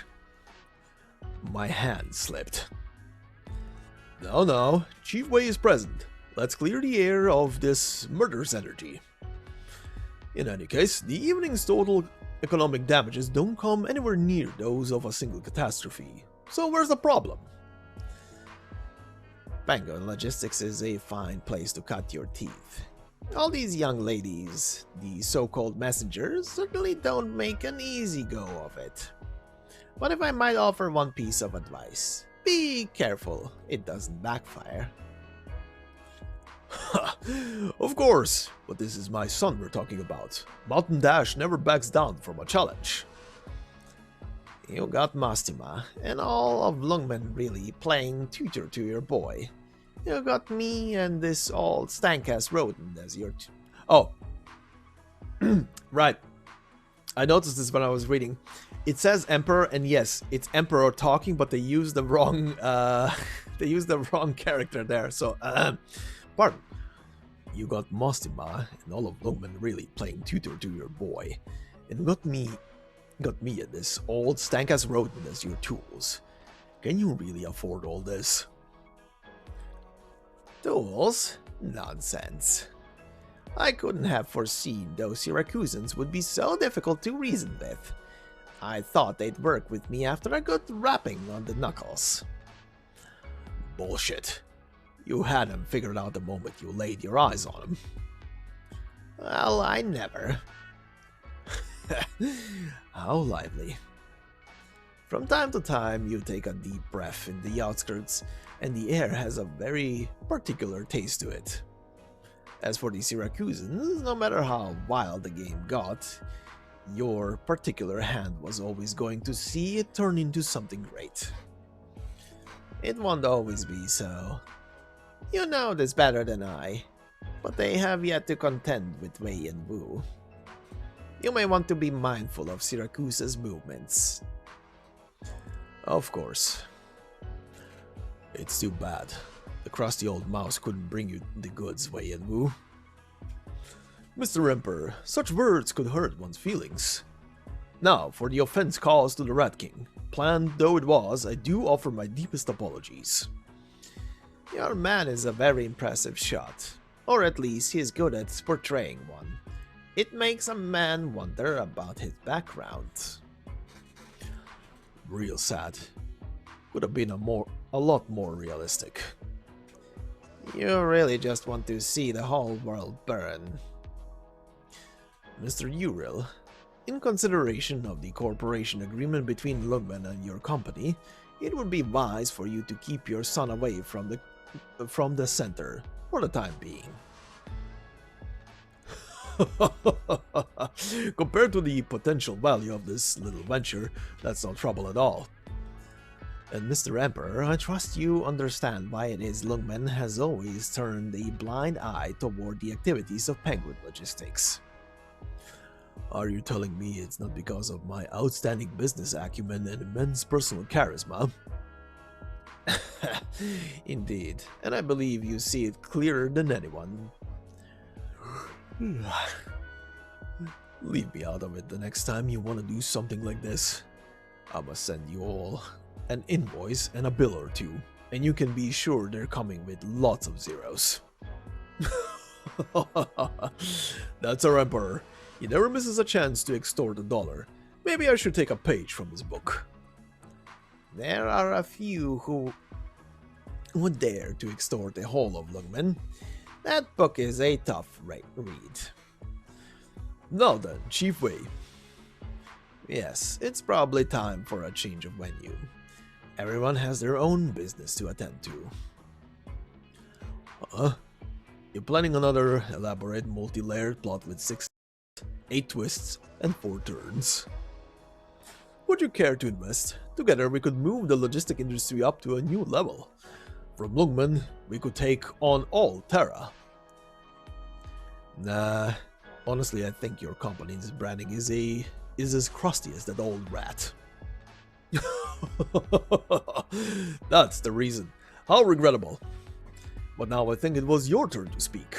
My hand slipped. No, Chief Waai is present. Let's clear the air of this murderous energy. In any case, the evening's total economic damages don't come anywhere near those of a single catastrophe. So where's the problem? Bango Logistics is a fine place to cut your teeth. All these young ladies, the so-called messengers, certainly don't make an easy go of it. But if I might offer one piece of advice, be careful it doesn't backfire. Of course, but this is my son we're talking about. Mountain Dash never backs down from a challenge. You got Mastima and all of Lungmen really playing tutor to your boy. You got me and this old stank-ass rodent as your Oh. Right. I noticed this when I was reading. It says Emperor, and yes, it's Emperor talking, but they use the wrong character there. So, pardon. You got Mastima and all of Lungmen really playing tutor to your boy, and got me and this old stank-ass rodent as your tools. Can you really afford all this? Tools? Nonsense. I couldn't have foreseen those Siracusans would be so difficult to reason with. I thought they'd work with me after a good rapping on the knuckles. Bullshit. You had him figured out the moment you laid your eyes on him. Well, I never. How lively. From time to time, you take a deep breath in the outskirts, and the air has a very particular taste to it. As for the Siracusans, no matter how wild the game got, your particular hand was always going to see it turn into something great. It won't always be so. You know this better than I, but they have yet to contend with Waai and Wu. You may want to be mindful of Siracusa's movements. Of course. It's too bad. The crusty old mouse couldn't bring you the goods, Waai and Wu. Mr. Emperor, such words could hurt one's feelings. Now, for the offense caused to the Rat King. Planned though it was, I do offer my deepest apologies. Your man is a very impressive shot, or at least he's good at portraying one. It makes a man wonder about his background. Real sad. Could have been a lot more realistic. You really just want to see the whole world burn. Mr. Uriel, in consideration of the cooperation agreement between Lungmen and your company, it would be wise for you to keep your son away from the center for the time being. Compared to the potential value of this little venture, that's no trouble at all. And Mr. Emperor, I trust you understand why it is Lungmen has always turned a blind eye toward the activities of Penguin Logistics. Are you telling me it's not because of my outstanding business acumen and immense personal charisma? Indeed, and I believe you see it clearer than anyone. Leave me out of it the next time you want to do something like this. I must send you all an invoice and a bill or two, and you can be sure they're coming with lots of zeros. That's our emperor. He never misses a chance to extort a dollar. Maybe I should take a page from his book. There are a few who would dare to extort the whole of Lungmen. That book is a tough read. Now then, Chief Waai. Yes, it's probably time for a change of venue. Everyone has their own business to attend to. You're planning another elaborate multi-layered plot with 8 twists and 4 turns. Would you care to invest? Together we could move the logistic industry up to a new level. From Lungmen, we could take on all Terra. Nah, honestly I think your company's branding is as crusty as that old rat. That's the reason. How regrettable. But now I think it was your turn to speak.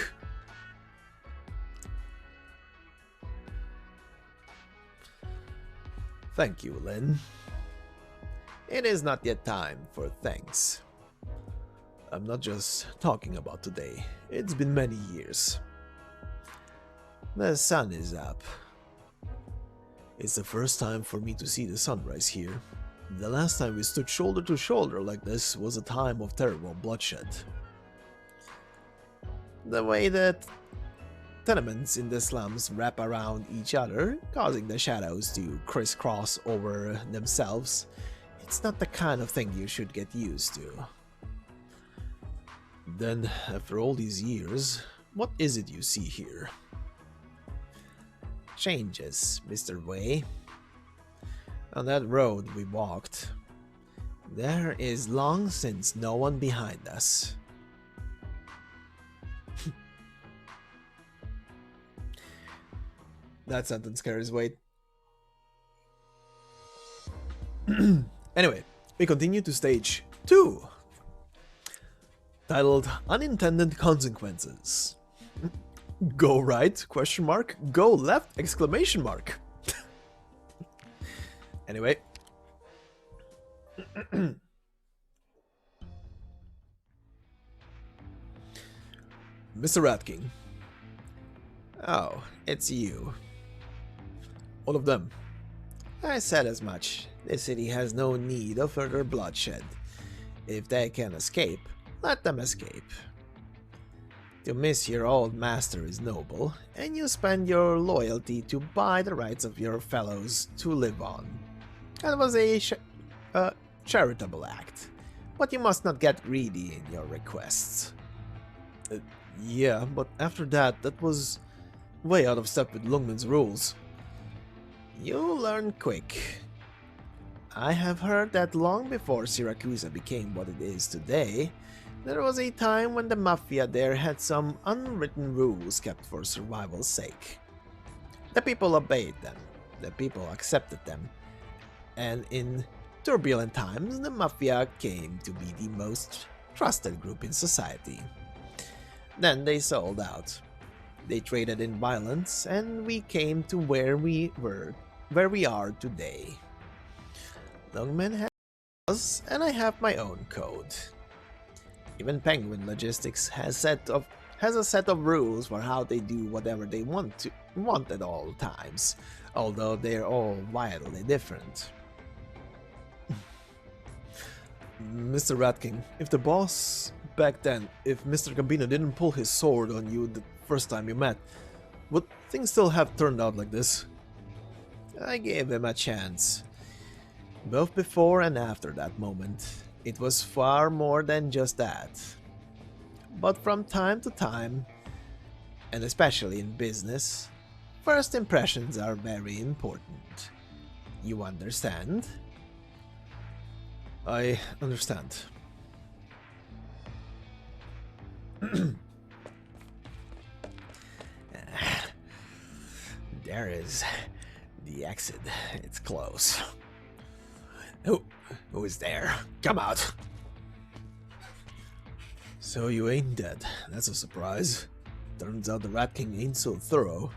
Thank you, Lin. It is not yet time for thanks. I'm not just talking about today. It's been many years. The sun is up. It's the first time for me to see the sunrise here. The last time we stood shoulder to shoulder like this was a time of terrible bloodshed. The way that tenements in the slums wrap around each other, causing the shadows to crisscross over themselves, it's not the kind of thing you should get used to. Then, after all these years, what is it you see here? Changes, Mr. Waai. On that road we walked, there is long since no one behind us. That sentence carries weight. Anyway, we continue to stage 2, titled Unintended Consequences. Go right? Question mark. Go left? Exclamation mark. Anyway. Mr. Rat King. Oh, it's you. All of them. I said as much. The city has no need of further bloodshed. If they can escape, let them escape. To miss your old master is noble, and you spend your loyalty to buy the rights of your fellows to live on. That was a charitable act, but you must not get greedy in your requests. Yeah, but after that, that was way out of step with Lungmen's rules. You'll learn quick. I have heard that long before Siracusa became what it is today, there was a time when the Mafia there had some unwritten rules kept for survival's sake. The people obeyed them, the people accepted them, and in turbulent times the Mafia came to be the most trusted group in society. Then they sold out. They traded in violence, and we came to where we are today. Lungmen has laws, and I have my own code. Even Penguin Logistics has a set of rules for how they do whatever they want at all times, although they're all wildly different. Mr. Ratking, if the boss back then, if Mr. Gambino didn't pull his sword on you the first time you met, would things still have turned out like this? I gave him a chance. Both before and after that moment, it was far more than just that. But from time to time, and especially in business, first impressions are very important. You understand? I understand. There is the exit. It's close. Who is there? Come out. So you ain't dead. That's a surprise. Turns out the Rat King ain't so thorough.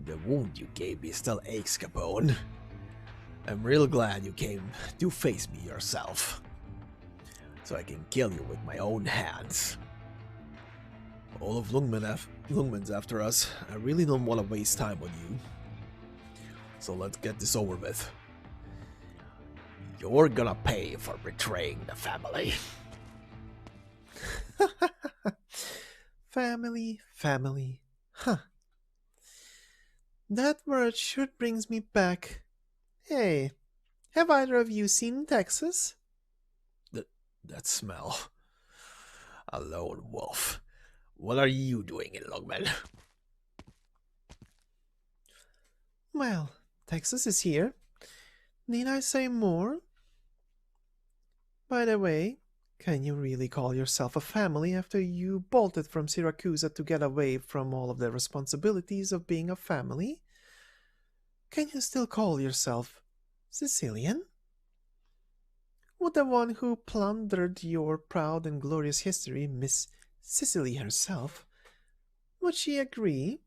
The wound you gave me still aches, Capone. I'm real glad you came to face me yourself, so I can kill you with my own hands. All of Lungmen's after us. I really don't want to waste time on you. So let's get this over with. You're gonna pay for betraying the family. Family. Huh. That word sure brings me back. Hey, have either of you seen Texas? That smell. A lone wolf. What are you doing in Lungmen? Well, Texas is here. Need I say more? By the way, can you really call yourself a family after you bolted from Siracusa to get away from all of the responsibilities of being a family? Can you still call yourself Sicilian? Would the one who plundered your proud and glorious history, Miss Sicily herself, would she agree?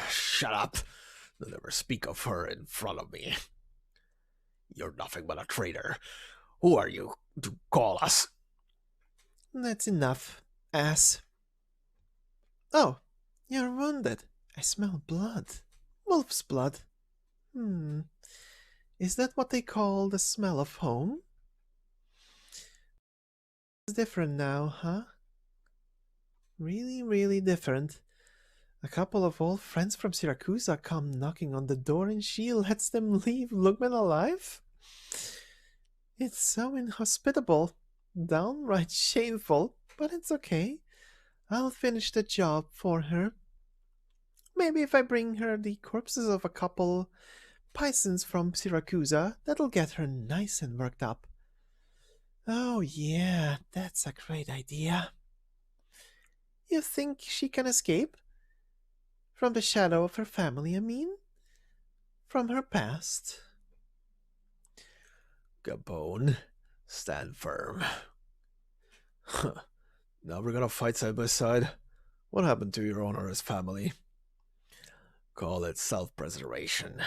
Shut up! Don't ever speak of her in front of me. You're nothing but a traitor. Who are you to call us? That's enough, ass. Oh, you're wounded. I smell blood. Wolf's blood. Is that what they call the smell of home? It's different now, huh? Really, really different. A couple of old friends from Siracusa come knocking on the door and she lets them leave Lungmen alive? It's so inhospitable. Downright shameful, but it's okay. I'll finish the job for her. Maybe if I bring her the corpses of a couple Pisons from Siracusa, that'll get her nice and worked up. Oh yeah, that's a great idea. You think she can escape? From the shadow of her family, I mean? From her past? Capone, stand firm. Now we're gonna fight side by side. What happened to your honor as family? Call it self-preservation.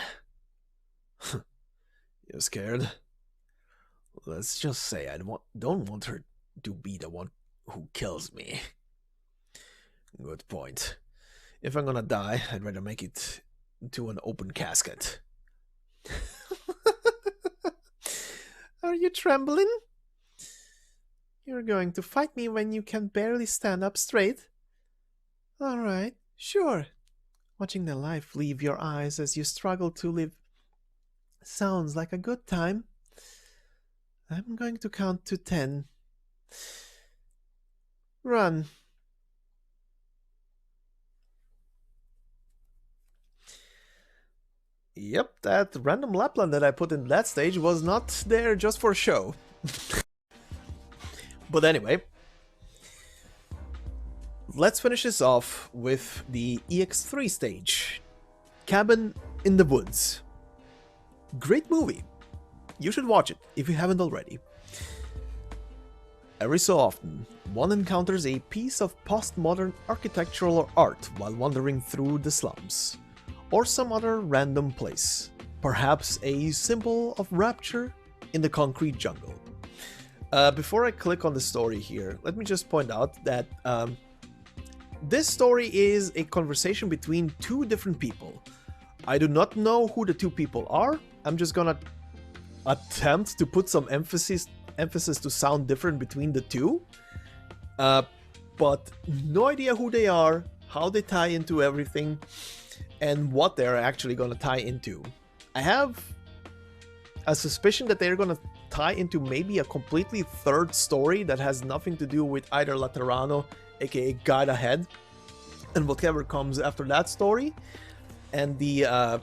You scared? Let's just say I don't want her to be the one who kills me. Good point. If I'm gonna die, I'd rather make it to an open casket. Are you trembling? You're going to fight me when you can barely stand up straight? Alright, sure. Watching the life leave your eyes as you struggle to live sounds like a good time. I'm going to count to 10. Run. Yep, that random Lapland that I put in that stage was not there just for show. But anyway, let's finish this off with the EX3 stage. Cabin in the Woods. Great movie. You should watch it if you haven't already. Every so often, one encounters a piece of postmodern architectural art while wandering through the slums, or some other random place, perhaps a symbol of rapture in the concrete jungle. Before I click on the story here, let me just point out that this story is a conversation between two different people. I do not know who the two people are. I'm just gonna attempt to put some emphasis to sound different between the two. But no idea who they are, how they tie into everything, and what they're actually gonna tie into. I have a suspicion that they're gonna tie into maybe a completely third story that has nothing to do with either Laterano, aka Guide Ahead, and whatever comes after that story, and the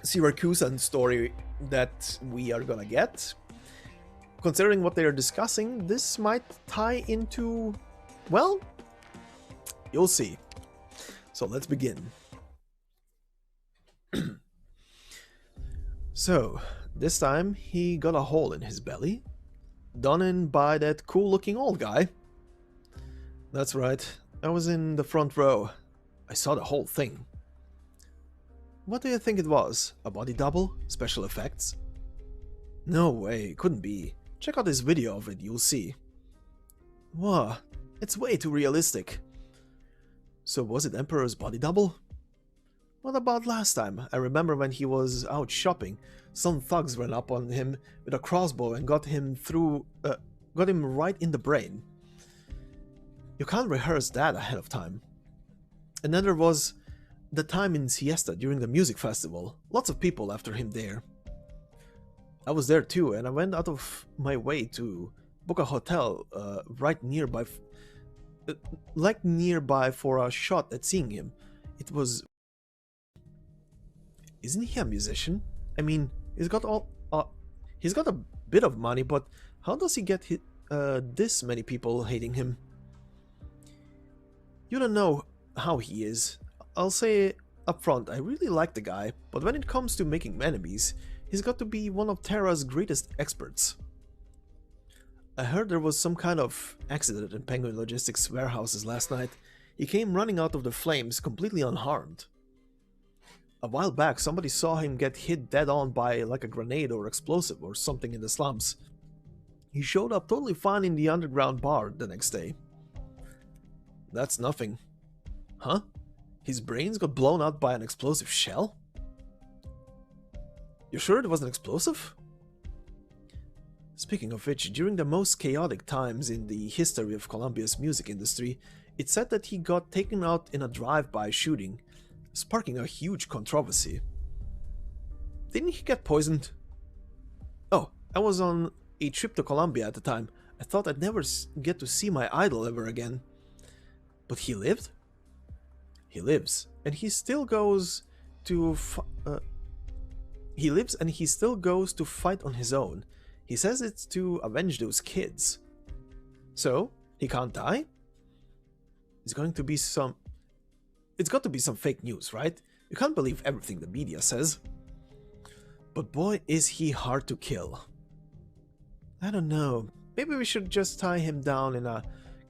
Siracusan story that we are gonna get. Considering what they are discussing, this might tie into, well, you'll see. So let's begin. So, this time he got a hole in his belly, done in by that cool looking old guy. That's right, I was in the front row. I saw the whole thing. What do you think it was? A body double? Special effects? No way, couldn't be. Check out this video of it, you'll see. Wow, it's way too realistic. So was it Emperor's body double? What about last time? I remember when he was out shopping, some thugs ran up on him with a crossbow and got him right in the brain. You can't rehearse that ahead of time. And then there was the time in Siesta during the music festival. Lots of people after him there. I was there too, and I went out of my way to book a hotel right nearby, for a shot at seeing him. It was... Isn't he a musician? I mean, he's got a bit of money, but how does he get this many people hating him? You don't know how he is. I'll say up front, I really like the guy, but when it comes to making enemies, he's got to be one of Terra's greatest experts. I heard there was some kind of accident in Penguin Logistics warehouses last night. He came running out of the flames completely unharmed. A while back, somebody saw him get hit dead on by like a grenade or explosive or something in the slums. He showed up totally fine in the underground bar the next day. That's nothing. Huh? His brains got blown out by an explosive shell? You sure it was an explosive? Speaking of which, during the most chaotic times in the history of Colombia's music industry, it's said that he got taken out in a drive-by shooting, sparking a huge controversy. Didn't he get poisoned? Oh, I was on a trip to Colombia at the time. I thought I'd never get to see my idol ever again. But he lived? He lives, and he still goes to fight on his own. He says it's to avenge those kids. So, he can't die? It's got to be some fake news, right? You can't believe everything the media says. But boy, is he hard to kill. I don't know. Maybe we should just tie him down in a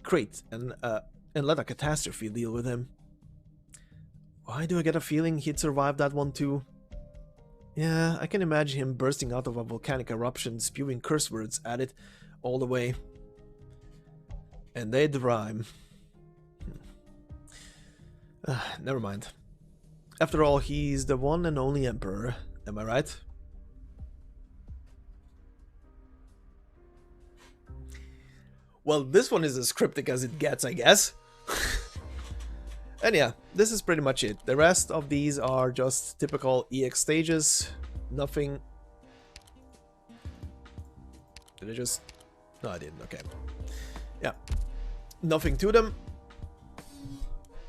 crate and let a catastrophe deal with him. Why do I get a feeling he'd survive that one too? Yeah, I can imagine him bursting out of a volcanic eruption, spewing curse words at it all the way. And they'd rhyme. Never mind. After all, he's the one and only emperor, am I right? Well, this one is as cryptic as it gets, I guess. And yeah, this is pretty much it. The rest of these are just typical EX stages. Nothing... Did I just... No, I didn't. Okay. Yeah. Nothing to them.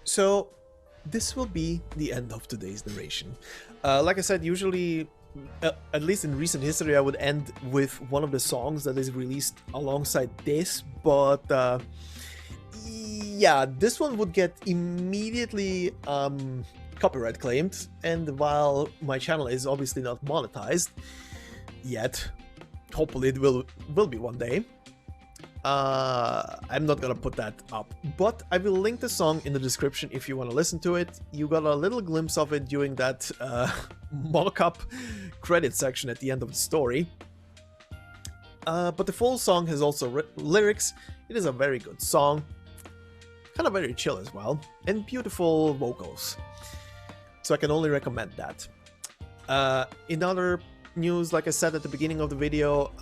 So, this will be the end of today's narration. Like I said, usually, at least in recent history, I would end with one of the songs that is released alongside this, but yeah, this one would get immediately copyright claimed, and while my channel is obviously not monetized yet, hopefully it will be one day. I'm not gonna put that up, but I will link the song in the description if you want to listen to it. You got a little glimpse of it during that mock-up credit section at the end of the story. But the full song has also lyrics. It is a very good song, kind of very chill as well, and beautiful vocals. So I can only recommend that. In other news, like I said at the beginning of the video,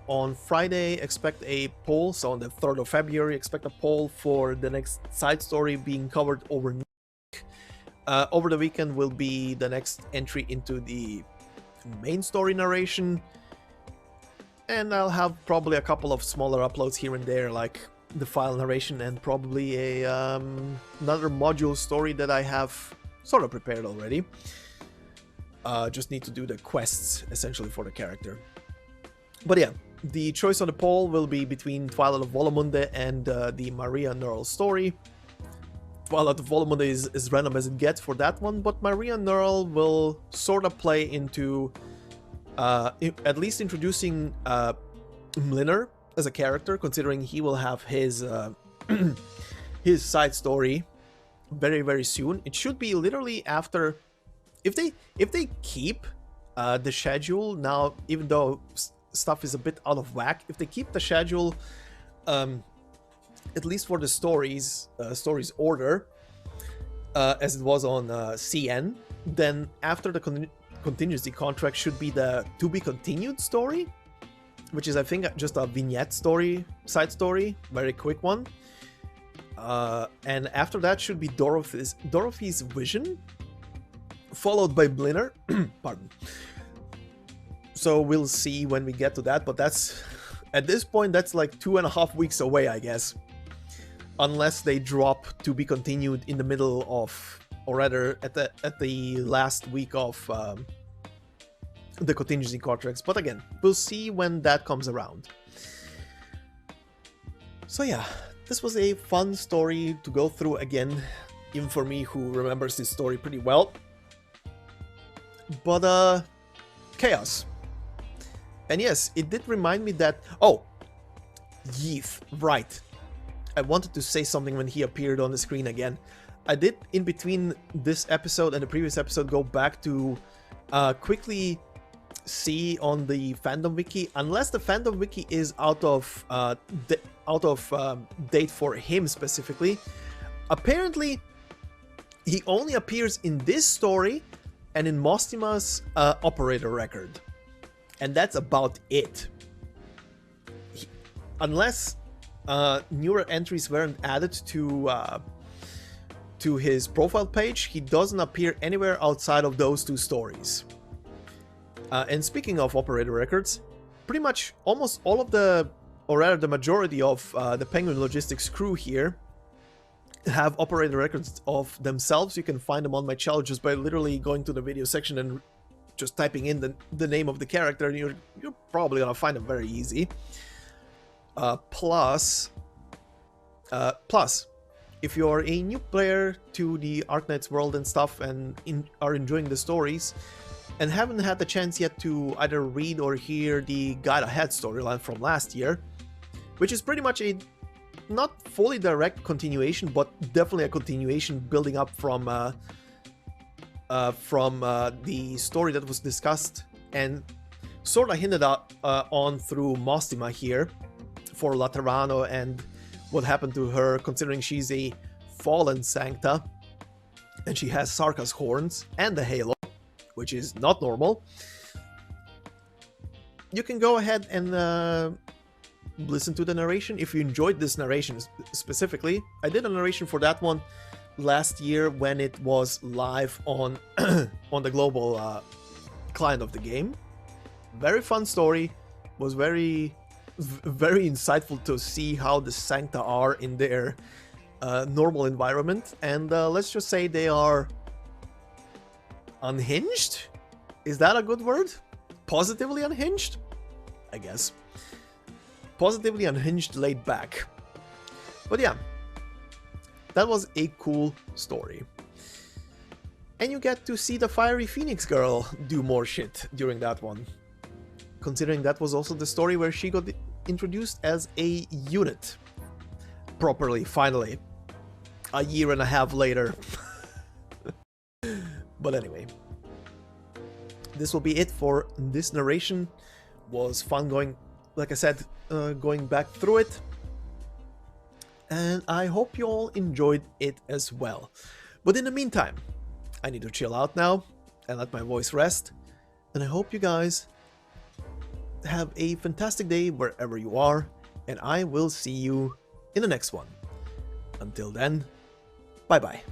on Friday expect a poll, so on the 3rd of February expect a poll for the next side story being covered over over the weekend will be the next entry into the main story narration, and I'll have probably a couple of smaller uploads here and there, like the file narration and probably a another module story that I have sort of prepared already. Just need to do the quests, essentially, for the character. But yeah, the choice on the poll will be between Twilight of Volamunde and the Maria Neural story. Well, the volume is as random as it gets for that one, but Maria Neural will sort of play into at least introducing Mliner as a character, considering he will have his his side story very, very soon. It should be literally after, if they keep the schedule now, even though stuff is a bit out of whack, if they keep the schedule at least for the stories order as it was on CN, then after the contingency contract should be the to be continued story, which is I think just a vignette story, side story, very quick one. And after that should be Dorothy's vision, followed by Mliner. Pardon. So we'll see when we get to that, but that's at this point that's like 2.5 weeks away, I guess, unless they drop to be continued in the middle of, or rather at the last week of the contingency contracts. But again, we'll see when that comes around. So yeah, this was a fun story to go through again, even for me who remembers this story pretty well. But chaos. And yes, it did remind me that, oh, Yeeth, right. I wanted to say something when he appeared on the screen again. I did, in between this episode and the previous episode, go back to quickly see on the fandom wiki, unless the fandom wiki is out of date for him specifically. Apparently, he only appears in this story and in Mostima's operator record. And that's about it. Unless newer entries weren't added to his profile page, he doesn't appear anywhere outside of those two stories. And speaking of operator records, pretty much almost all of the, or rather the majority of the Penguin Logistics crew here have operator records of themselves. You can find them on my channel just by literally going to the video section and just typing in the name of the character, and you're probably gonna find them very easy. Plus, if you're a new player to the Arknights world and stuff, and are enjoying the stories, and haven't had the chance yet to either read or hear the Guide Ahead storyline from last year, which is pretty much a not fully direct continuation, but definitely a continuation building up from the story that was discussed and sort of hinted at, on through Mostima here for Laterano and what happened to her, considering she's a fallen Sancta and she has Sarka's horns and the halo, which is not normal. You can go ahead and listen to the narration if you enjoyed this narration specifically. I did a narration for that one last year when it was live on on the global client of the game. Very fun story. Was very insightful to see how the Sancta are in their normal environment, and let's just say they are unhinged. Is that a good word? Positively unhinged, I guess. Positively unhinged, laid back. But yeah, that was a cool story. And you get to see the Fiery Phoenix girl do more shit during that one. Considering that was also the story where she got introduced as a unit. Properly, finally. A year and a half later. But anyway. This will be it for this narration. Was fun going, like I said, going back through it. And I hope you all enjoyed it as well. But in the meantime, I need to chill out now and let my voice rest. And I hope you guys have a fantastic day wherever you are. And I will see you in the next one. Until then, bye bye.